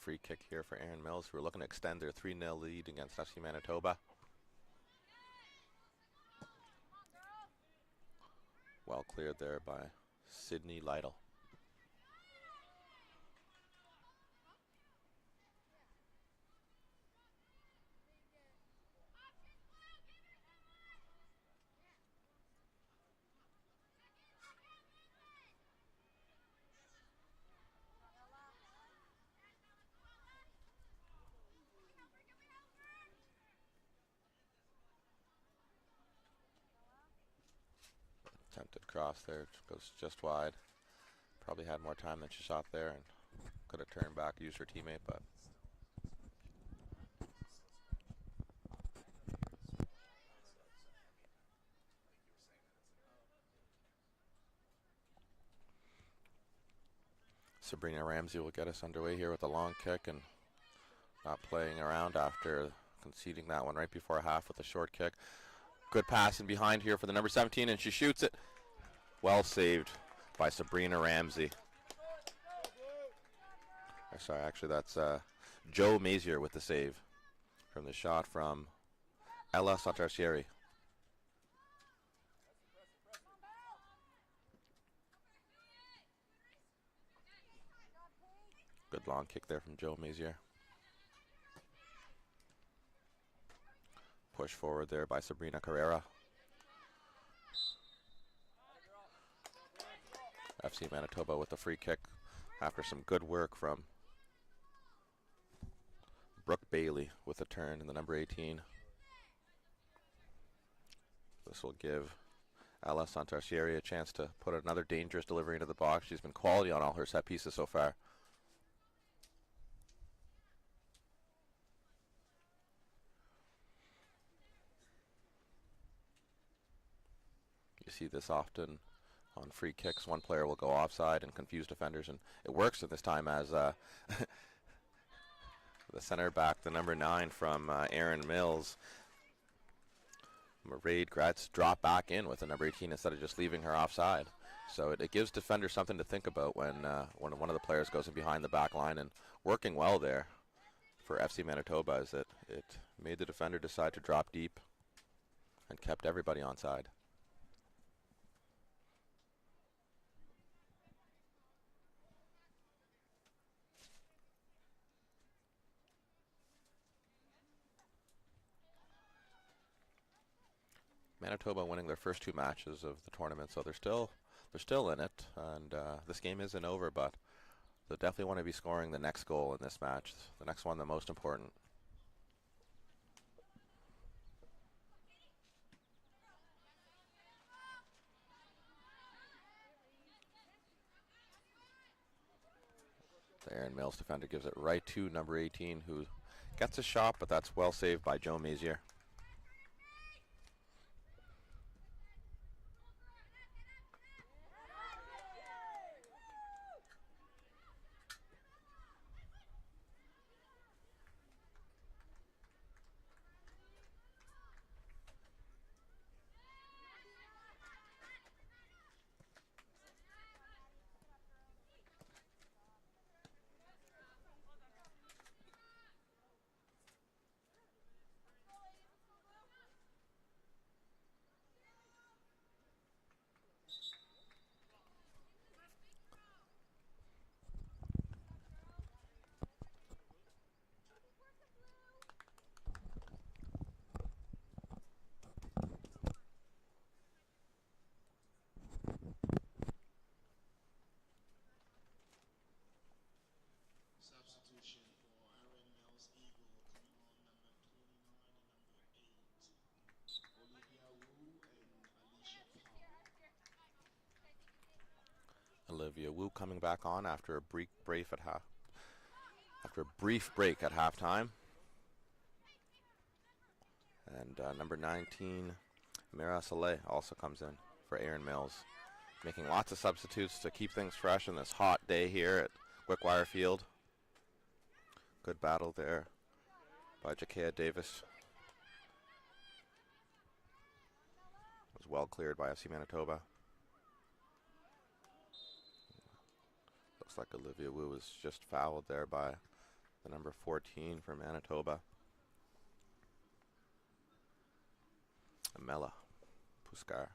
free kick here for Erin Mills, who are looking to extend their 3-0 lead against FC Manitoba. Well cleared there by Sydney Lytle. Attempted cross there, goes just wide. Probably had more time than she shot there and could have turned back, used her teammate, but Sabrina Ramsey will get us underway here with a long kick and not playing around after conceding that one right before half with a short kick. Good pass in behind here for the number 17, and she shoots it. Well saved by Sabrina Ramsey. Sorry, actually that's Joe Mazier with the save from the shot from Ella Santarcieri. Good long kick there from Joe Mazier. Push forward there by Sabrina Carrera. FC Manitoba with the free kick after some good work from Brooke Bailey with a turn in the number 18. This will give Ella Santarcieri a chance to put another dangerous delivery into the box. She's been quality on all her set pieces so far. You see this often on free kicks. One player will go offside and confuse defenders, and it works at this time as the center back, the number 9 from Erin Mills, Mairead Gratz, drop back in with the number 18 instead of just leaving her offside. So it gives defenders something to think about when one of the players goes in behind the back line, and working well there for FC Manitoba is that it made the defender decide to drop deep and kept everybody onside. Manitoba winning their first 2 matches of the tournament, so they're still in it, and this game isn't over, but they'll definitely want to be scoring the next goal in this match, the next one the most important. The Erin Mills defender gives it right to number 18, who gets a shot, but that's well saved by Joe Mazier. Substitution for Erin Mills Eagle coming on number 29 and number 8. Olivia Wu and Alicia Powell. Olivia Wu coming back on after a brief break at halftime. And number 19, Mira Saleh, also comes in for Erin Mills, making lots of substitutes to keep things fresh on this hot day here at Wickwire Field. Good battle there by Jakea Davis. Was well cleared by FC Manitoba. Looks like Olivia Wu was just fouled there by the number 14 for Manitoba. Amela Puskar.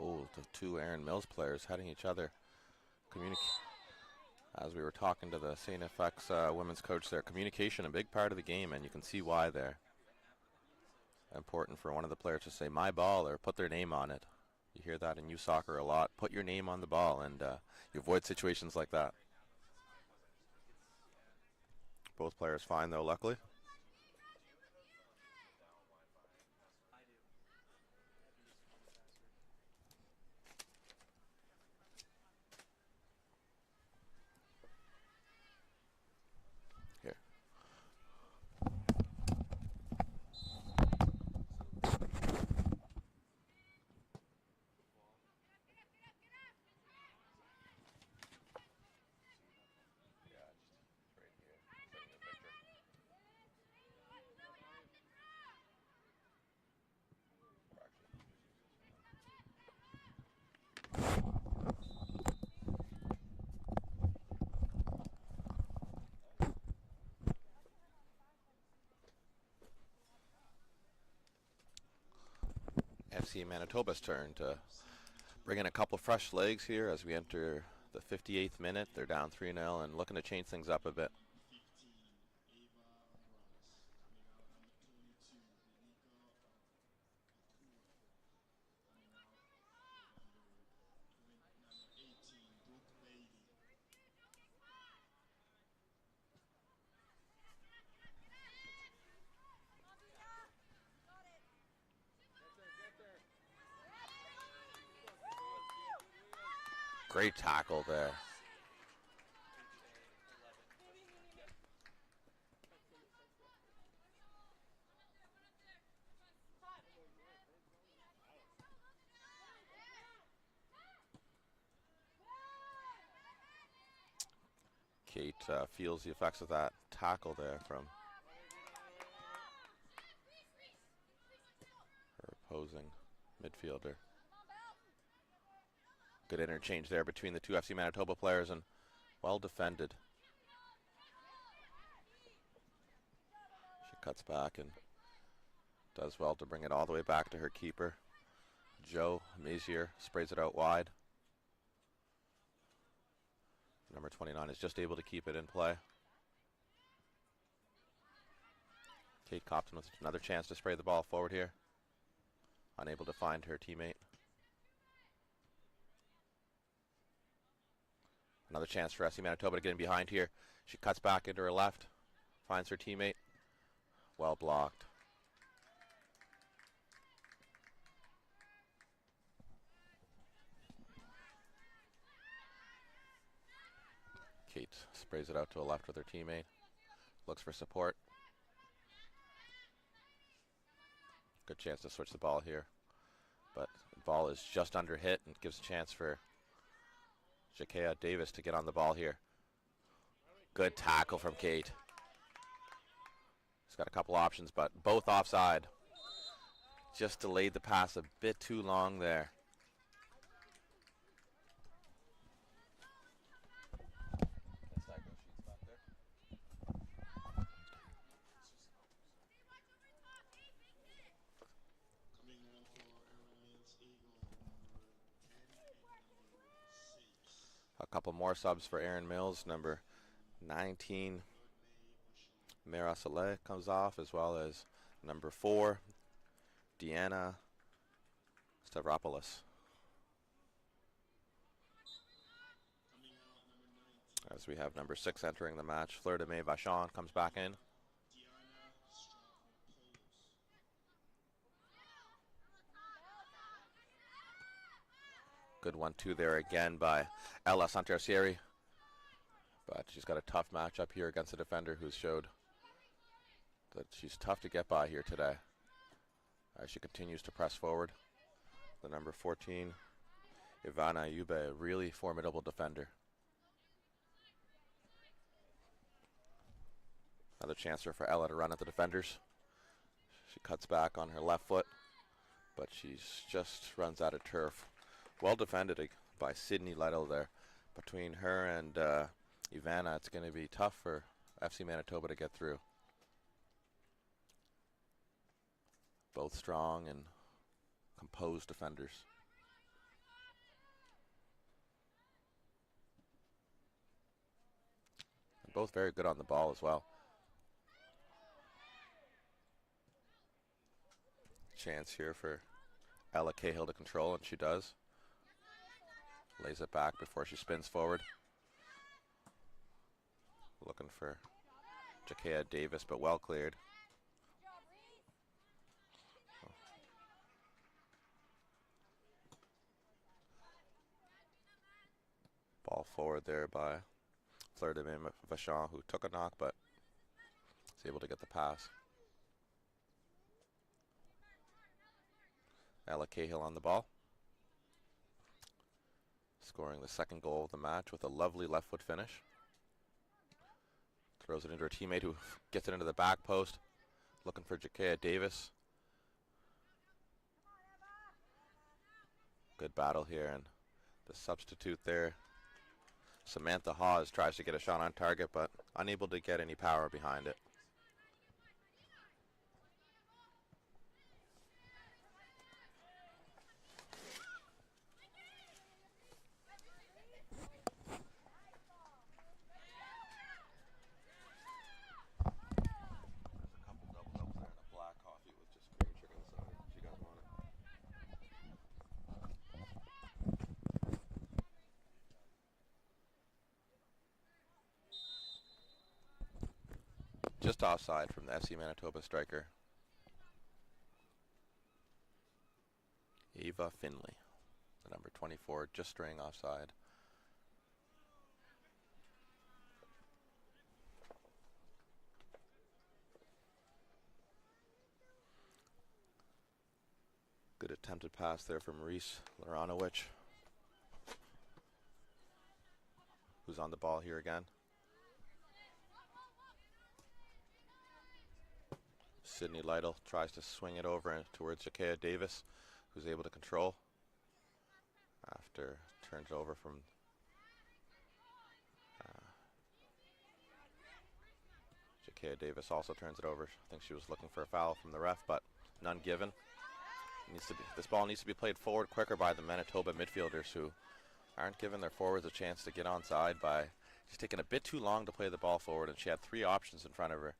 Oh, the two Erin Mills players heading each other. As we were talking to the St. FX women's coach there, communication a big part of the game, and you can see why there. Important for one of the players to say my ball or put their name on it. You hear that in youth soccer a lot. Put your name on the ball, and you avoid situations like that. Both players fine though, luckily. Here. FC Manitoba's turn to bring in a couple fresh legs here as we enter the 58th minute. They're down 3-0 and looking to change things up a bit. Great tackle there. Kate feels the effects of that tackle there from her opposing midfielder. Good interchange there between the two FC Manitoba players and well defended. She cuts back and does well to bring it all the way back to her keeper. Joe Mazier sprays it out wide. Number 29 is just able to keep it in play. Kate Copton with another chance to spray the ball forward here. Unable to find her teammate. Another chance for FC Manitoba to get in behind here. She cuts back into her left, finds her teammate. Well blocked. Kate sprays it out to a left with her teammate. Looks for support. Good chance to switch the ball here. But the ball is just under hit and gives a chance for Jakea Davis to get on the ball here. Good tackle from Kate. He's got a couple options, but both offside. Just delayed the pass a bit too long there. A couple more subs for Erin Mills. Number 19, Mira Saleh comes off, as well as number 4, Deanna Stavropoulos. As we have number 6 entering the match, Fleur de May Vachon comes back in. Good 1-2 there again by Ella Santarcieri. But she's got a tough matchup here against a defender who's showed that she's tough to get by here today. As she continues to press forward. The number 14, Ivana Ayube, a really formidable defender. Another chance here for Ella to run at the defenders. She cuts back on her left foot, but she just runs out of turf. Well defended by Sydney Lytle there. Between her and Ivana, it's going to be tough for FC Manitoba to get through. Both strong and composed defenders. And both very good on the ball as well. Chance here for Ella Cahill to control, and she does. Lays it back before she spins forward. Looking for Jakea Davis, but well cleared. Ball forward there by Fleur de Vachon, who took a knock, but was able to get the pass. Ella Cahill on the ball. Scoring the second goal of the match with a lovely left foot finish. Throws it into her teammate who gets it into the back post. Looking for Jakea Davis. Good battle here, and the substitute there, Samantha Hawes, tries to get a shot on target, but unable to get any power behind it. Just offside from the FC Manitoba striker, Eva Finley, the number 24, just straying offside. Good attempted pass there from Reese Laranowicz, who's on the ball here again. Sydney Lytle tries to swing it over towards Jakea Davis, who's able to control after turns it over from Jakea Davis also turns it over. I think she was looking for a foul from the ref, but none given. This ball needs to be played forward quicker by the Manitoba midfielders, who aren't giving their forwards a chance to get onside by just taking a bit too long to play the ball forward, and she had 3 options in front of her.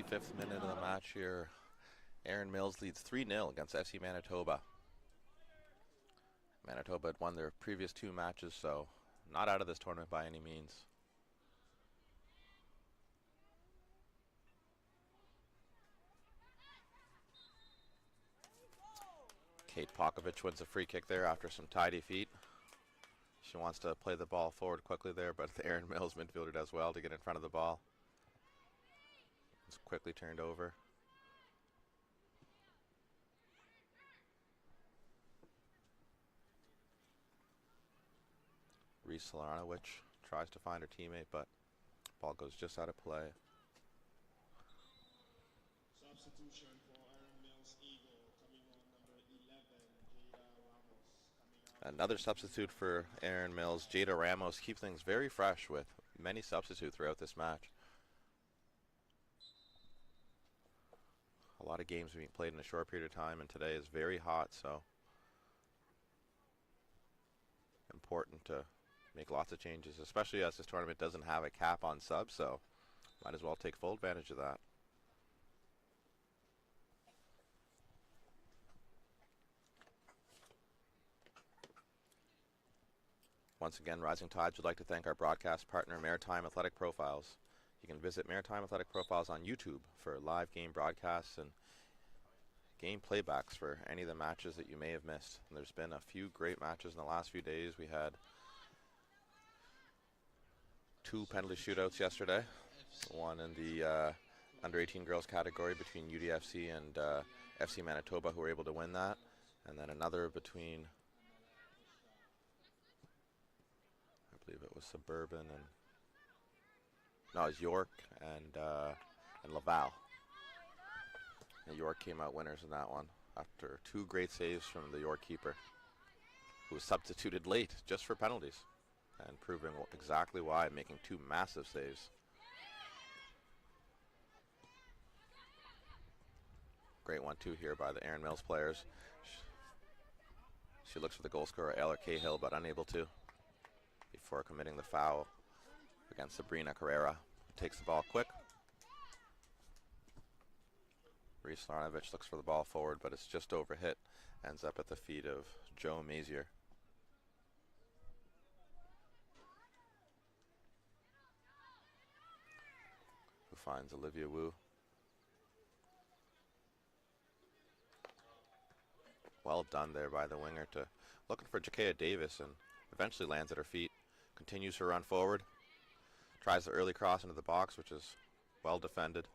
65th minute of the match here. Erin Mills leads 3-0 against FC Manitoba. Manitoba had won their previous 2 matches, so not out of this tournament by any means. Kate Pokovich wins a free kick there after some tidy feet. She wants to play the ball forward quickly there, but the Erin Mills midfielder does well to get in front of the ball. It's quickly turned over. Reese Solanowicz tries to find her teammate, but ball goes just out of play. Substitution for Erin Mills Eagle, coming on number 11, Jada Ramos. Coming out. Another substitute for Erin Mills. Jada Ramos keeps things very fresh with many substitutes throughout this match. A lot of games are being played in a short period of time, and today is very hot, so important to make lots of changes, especially as this tournament doesn't have a cap on subs, so might as well take full advantage of that. Once again, Rising Tides would like to thank our broadcast partner, Maritime Athletic Profiles. You can visit Maritime Athletic Profiles on YouTube for live game broadcasts and game playbacks for any of the matches that you may have missed. And there's been a few great matches in the last few days. We had 2 penalty shootouts yesterday. One in the under 18 girls category between UDFC and FC Manitoba, who were able to win that. And then another between, I believe it was Suburban and, no, it was York and Laval. And York came out winners in that one after 2 great saves from the York keeper, who was substituted late just for penalties and proving exactly why, making 2 massive saves. Great 1-2 here by the Erin Mills players. She looks for the goal scorer, Eller Cahill, but unable to before committing the foul against Sabrina Carrera. Takes the ball quick. Reese Larnovich looks for the ball forward, but it's just overhit. Ends up at the feet of Joe Mazier. Who finds Olivia Wu. Well done there by the winger, to looking for Jakea Davis, and eventually lands at her feet. Continues her run forward. Tries the early cross into the box, which is well defended.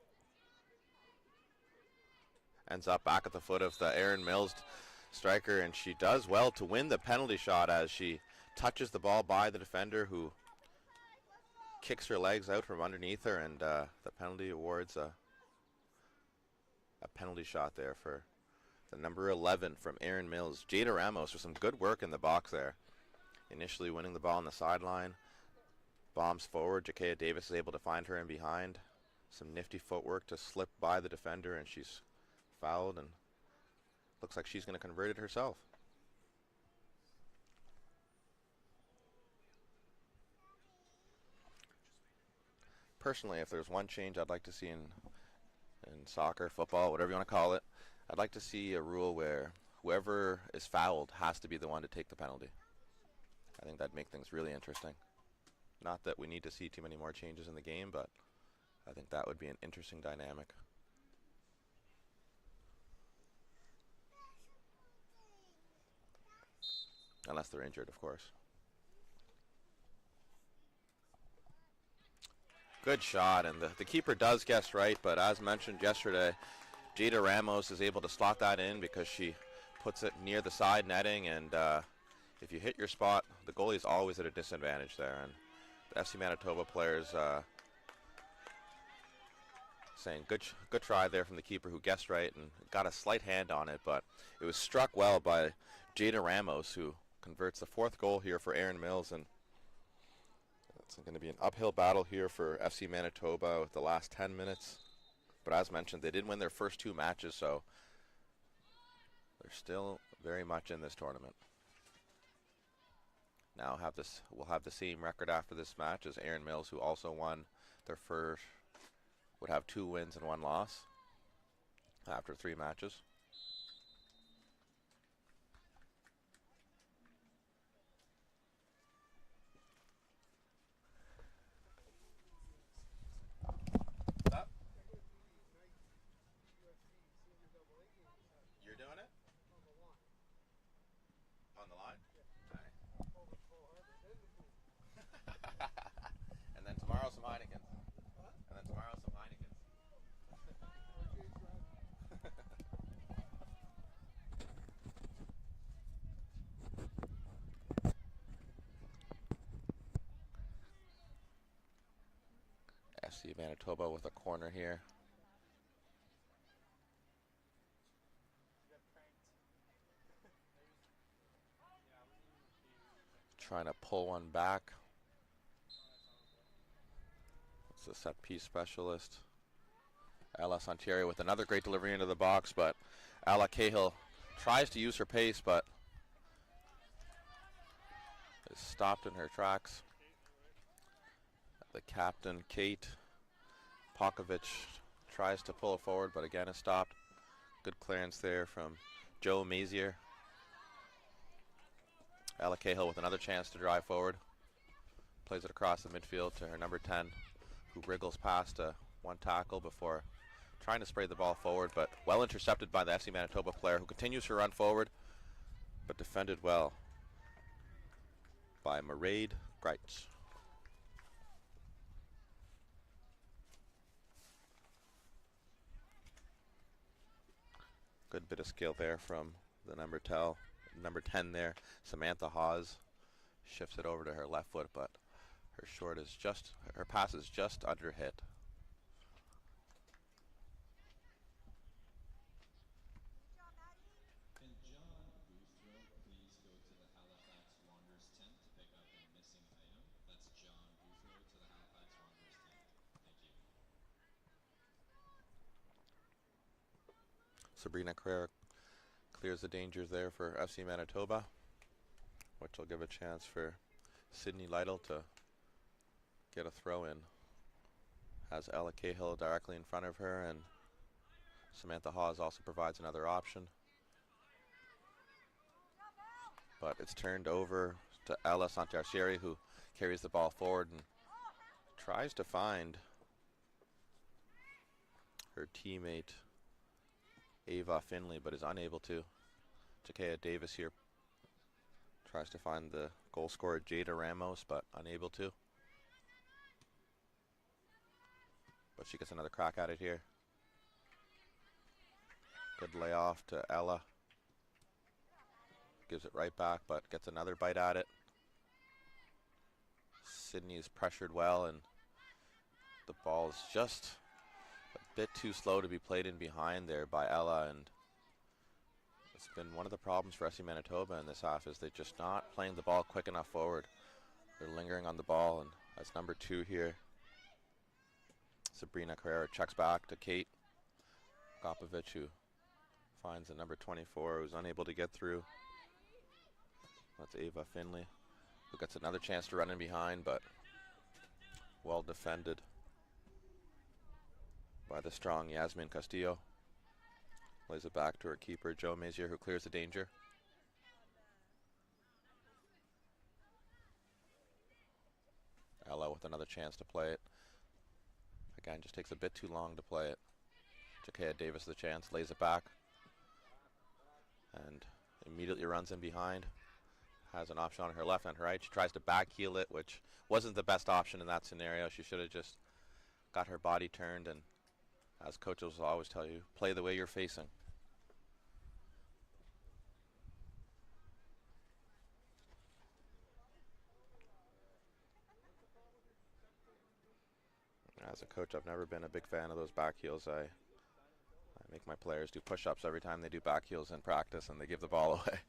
Ends up back at the foot of the Erin Mills striker, and she does well to win the penalty shot as she touches the ball by the defender, who kicks her legs out from underneath her, and the penalty awards a penalty shot there for the number 11 from Erin Mills. Jada Ramos with some good work in the box there. Initially winning the ball on the sideline. Bombs forward. Jakea Davis is able to find her in behind. Some nifty footwork to slip by the defender, and she's fouled, and looks like she's going to convert it herself. Personally, if there's one change I'd like to see in soccer, football, whatever you want to call it, I'd like to see a rule where whoever is fouled has to be the one to take the penalty. I think that'd make things really interesting. Not that we need to see too many more changes in the game, but I think that would be an interesting dynamic. Unless they're injured, of course. Good shot, and the keeper does guess right, but as mentioned yesterday, Jada Ramos is able to slot that in because she puts it near the side netting, and if you hit your spot, the goalie is always at a disadvantage there. And the FC Manitoba players saying good try there from the keeper, who guessed right and got a slight hand on it, but it was struck well by Jada Ramos, who converts the 4th goal here for Erin Mills. And it's going to be an uphill battle here for FC Manitoba with the last 10 minutes. But as mentioned, they did win their first 2 matches, so they're still very much in this tournament. Now we'll have the same record after this match as Erin Mills, who also won their first would have 2 wins and 1 loss after 3 matches. Up. You're doing it? On the line? Nice. And then tomorrow some Heinekens. And then tomorrow some Heinekens. FC Manitoba with a corner here. Trying to pull one back. It's a set piece specialist. Ella Santieri with another great delivery into the box, but Ella Cahill tries to use her pace, but is stopped in her tracks. The captain, Kate Pokovich, tries to pull it forward, but again is stopped. Good clearance there from Joe Mazier. Ella Cahill with another chance to drive forward. Plays it across the midfield to her number 10, who wriggles past one tackle before trying to spray the ball forward, but well intercepted by the FC Manitoba player, who continues her run forward, but defended well by Mairead Greitz. Good bit of skill there from the number 10 there. Samantha Hawes shifts it over to her left foot, but her pass is just under hit. And John Boothrow, please go to the Halifax Wanderers tent to pick up a missing item. That's John Boothrow to the Halifax Wanderers tent. Thank you. Sabrina Carrera clears the dangers there for FC Manitoba, which will give a chance for Sydney Lytle to get a throw in. Has Ella Cahill directly in front of her, and Samantha Hawes also provides another option. But it's turned over to Ella Santieri, who carries the ball forward and tries to find her teammate Ava Finley, but is unable to. Jakea Davis here tries to find the goal scorer Jada Ramos, but unable to. But she gets another crack at it here. Good layoff to Ella. Gives it right back, but gets another bite at it. Sydney is pressured well, and the ball is just a bit too slow to be played in behind there by Ella, and it's been one of the problems for FC Manitoba in this half, is they're just not playing the ball quick enough forward. They're lingering on the ball, and that's number 2 here. Sabrina Carrera checks back to Kate Gopovich, who finds the number 24, who's unable to get through. That's Ava Finley, who gets another chance to run in behind, but well defended by the strong Yasmin Castillo. Lays it back to her keeper, Joe Mazier, who clears the danger. Ella with another chance to play it. Again, just takes a bit too long to play it. Jakea Davis the chance, lays it back, and immediately runs in behind. Has an option on her left and her right. She tries to back heel it, which wasn't the best option in that scenario. She should have just got her body turned, and as coaches will always tell you, play the way you're facing. As a coach, I've never been a big fan of those back heels. I make my players do push-ups every time they do back heels in practice, and they give the ball away.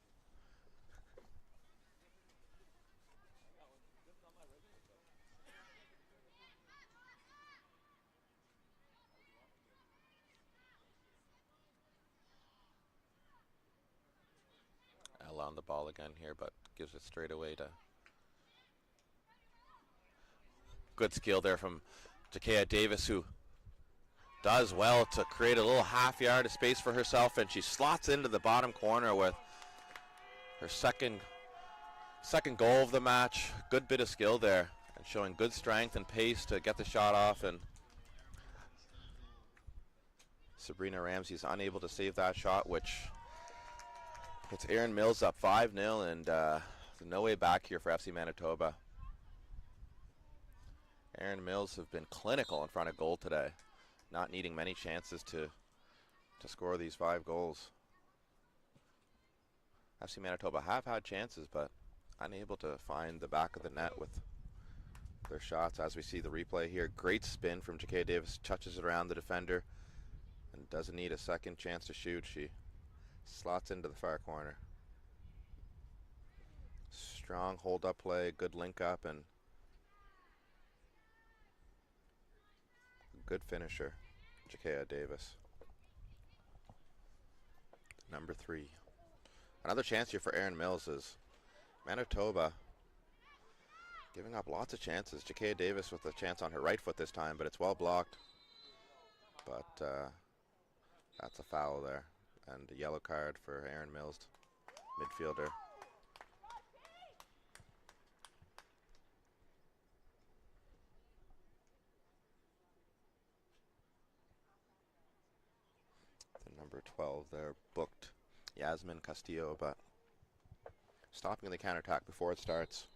Ella on the ball again here, but gives it straight away to... Good skill there from Jakea Davis, who does well to create a little half yard of space for herself, and she slots into the bottom corner with her second goal of the match. Good bit of skill there, and showing good strength and pace to get the shot off, and Sabrina Ramsey is unable to save that shot, which puts Erin Mills up 5-0, and no way back here for FC Manitoba. Erin Mills have been clinical in front of goal today, not needing many chances to score these 5 goals. FC Manitoba have had chances, but unable to find the back of the net with their shots. As we see the replay here, great spin from Jakaya Davis, touches it around the defender, and doesn't need a second chance to shoot. She slots into the far corner. Strong hold-up play, good link-up, and good finisher, Jakaya Davis. Number 3. Another chance here for Erin Mills is Manitoba giving up lots of chances. Jakaya Davis with a chance on her right foot this time, but it's well blocked. But that's a foul there, and a yellow card for Erin Mills, midfielder. The number 12 there booked Yasmin Castillo, but stopping the counterattack before it starts.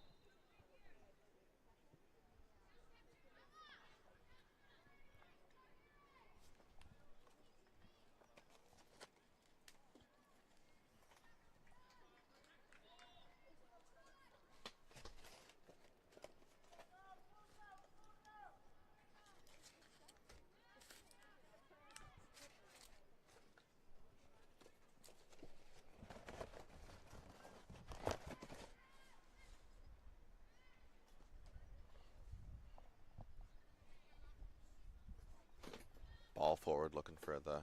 Ball forward, looking for the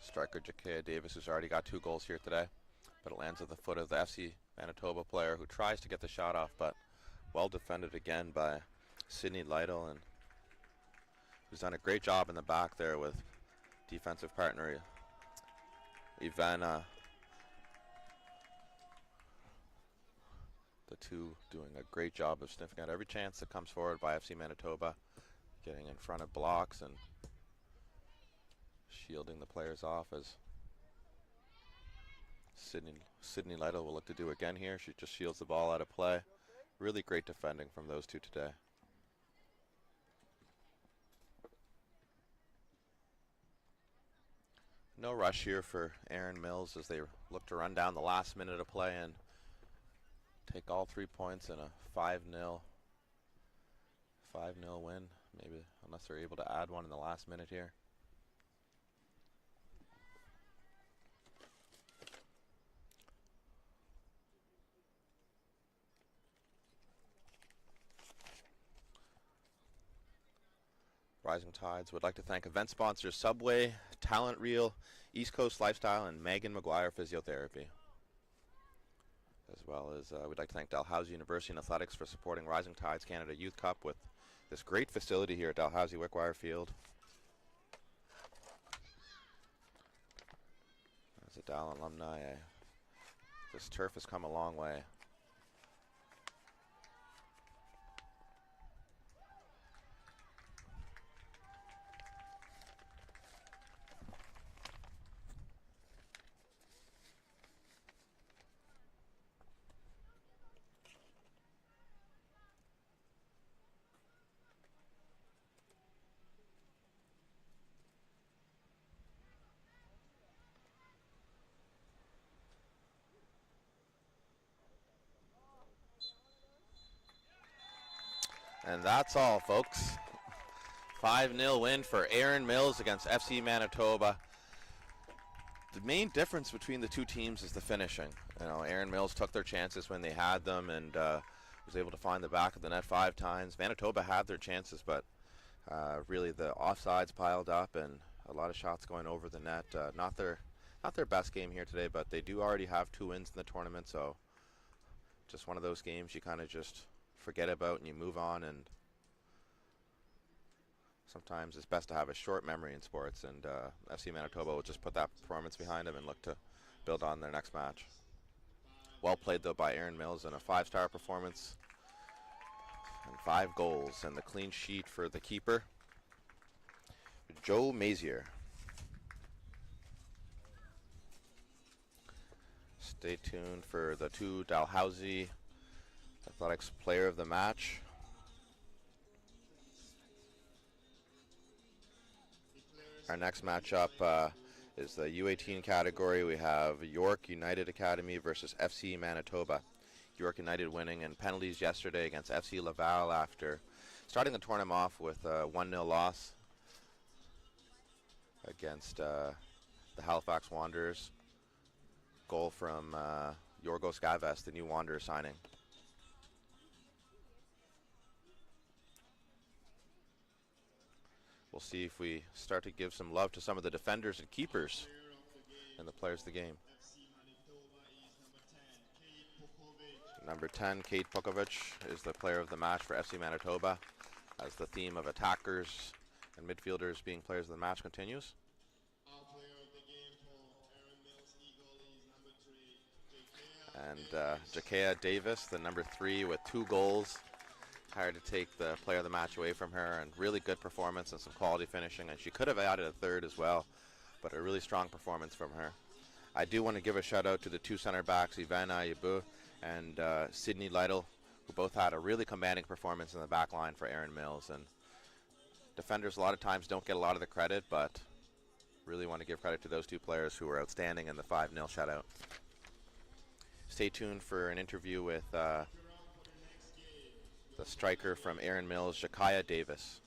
striker Jakaya Davis, who's already got 2 goals here today. But it lands at the foot of the FC Manitoba player, who tries to get the shot off, but well defended again by Sydney Lytle, and who's done a great job in the back there with defensive partner Ivana. The two doing a great job of sniffing out every chance that comes forward by FC Manitoba, getting in front of blocks and shielding the players off, as Sydney Lytle will look to do again here. She just shields the ball out of play. Really great defending from those two today. No rush here for Erin Mills as they look to run down the last minute of play and take all 3 points in a 5-0 win, maybe, unless they're able to add one in the last minute here. Rising Tides would like to thank event sponsors Subway, Talent Reel, East Coast Lifestyle, and Megan McGuire Physiotherapy. As well as we'd like to thank Dalhousie University and Athletics for supporting Rising Tides Canada Youth Cup with this great facility here at Dalhousie Wickwire Field. As a Dal alumni, this turf has come a long way. And that's all, folks. 5-0 win for Erin Mills against FC Manitoba. The main difference between the two teams is the finishing. You know, Erin Mills took their chances when they had them and was able to find the back of the net 5 times. Manitoba had their chances, but really the offsides piled up and a lot of shots going over the net. Not their best game here today, but they do already have 2 wins in the tournament, so just one of those games you kind of just forget about and you move on. And Sometimes it's best to have a short memory in sports, and FC Manitoba will just put that performance behind them and look to build on their next match. Well played, though, by Erin Mills in a 5-star performance and 5 goals, and the clean sheet for the keeper, Joe Mazier. Stay tuned for the 2 Dalhousie Athletics Player of the Match. Our next matchup is the U18 category. We have York United Academy versus FC Manitoba. York United winning in penalties yesterday against FC Laval after starting the tournament off with a 1-0 loss against the Halifax Wanderers. Goal from Yorgos Gaves, the new Wanderer signing. We'll see if we start to give some love to some of the defenders and keepers and the players of the game. Number 10, Kate Pukovic, is the player of the match for FC Manitoba, as the theme of attackers and midfielders being players of the match continues. And Jakea Davis, the number 3, with 2 goals. Hard to take the player of the match away from her, and really good performance and some quality finishing, and she could have added a 3rd as well, but a really strong performance from her. I do want to give a shout out to the 2 center backs, Ivana Yabu and Sydney Lytle, who both had a really commanding performance in the back line for Erin Mills. And defenders a lot of times don't get a lot of the credit, but really want to give credit to those 2 players who were outstanding in the 5-0 shutout. Stay tuned for an interview with the striker from Erin Mills, Jakaya Davis.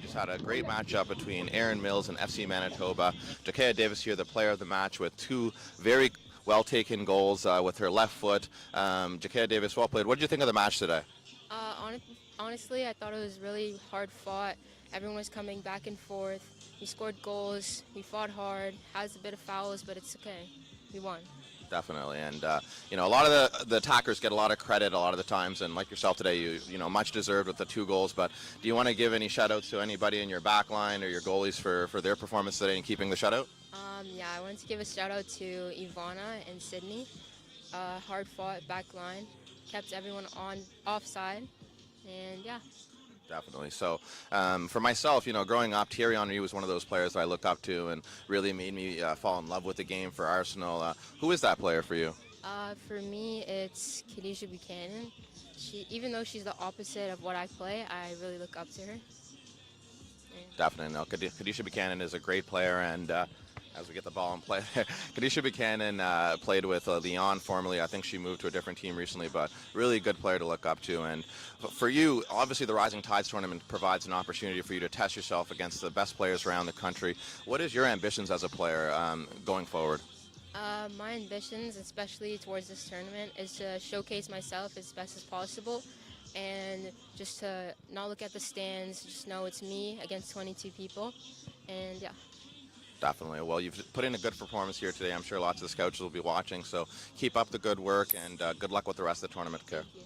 just had a great matchup between Erin Mills and FC Manitoba. Jakaya Davis here, the player of the match, with two very well-taken goals with her left foot. Jakaya Davis, well played. What did you think of the match today? Honestly, I thought it was really hard fought. Everyone was coming back and forth. We scored goals. We fought hard. Has a bit of fouls, but it's okay. We won. Definitely, and you know, a lot of the attackers get a lot of credit a lot of the times, and like yourself today, you know, much deserved with the 2 goals. But do you want to give any shout outs to anybody in your back line or your goalies for their performance today and keeping the shutout? Yeah, I wanted to give a shout out to Ivana and Sydney. Hard fought back line, kept everyone on offside, and yeah. Definitely. So for myself, you know, growing up, Thierry Henry was one of those players that I looked up to and really made me fall in love with the game for Arsenal. Who is that player for you? For me, it's Khadijah Buchanan. Even though she's the opposite of what I play, I really look up to her. Definitely. No, Khadijah Buchanan is a great player, and as we get the ball and play, Khadijah Buchanan played with Lyon formerly. I think she moved to a different team recently, but really a good player to look up to. And for you, obviously the Rising Tides tournament provides an opportunity for you to test yourself against the best players around the country. What is your ambitions as a player going forward? My ambitions, especially towards this tournament, is to showcase myself as best as possible and just to not look at the stands, just know it's me against 22 people, and yeah. Definitely. Well, you've put in a good performance here today. I'm sure lots of the scouts will be watching, so keep up the good work, and good luck with the rest of the tournament, Kerr. Thank you.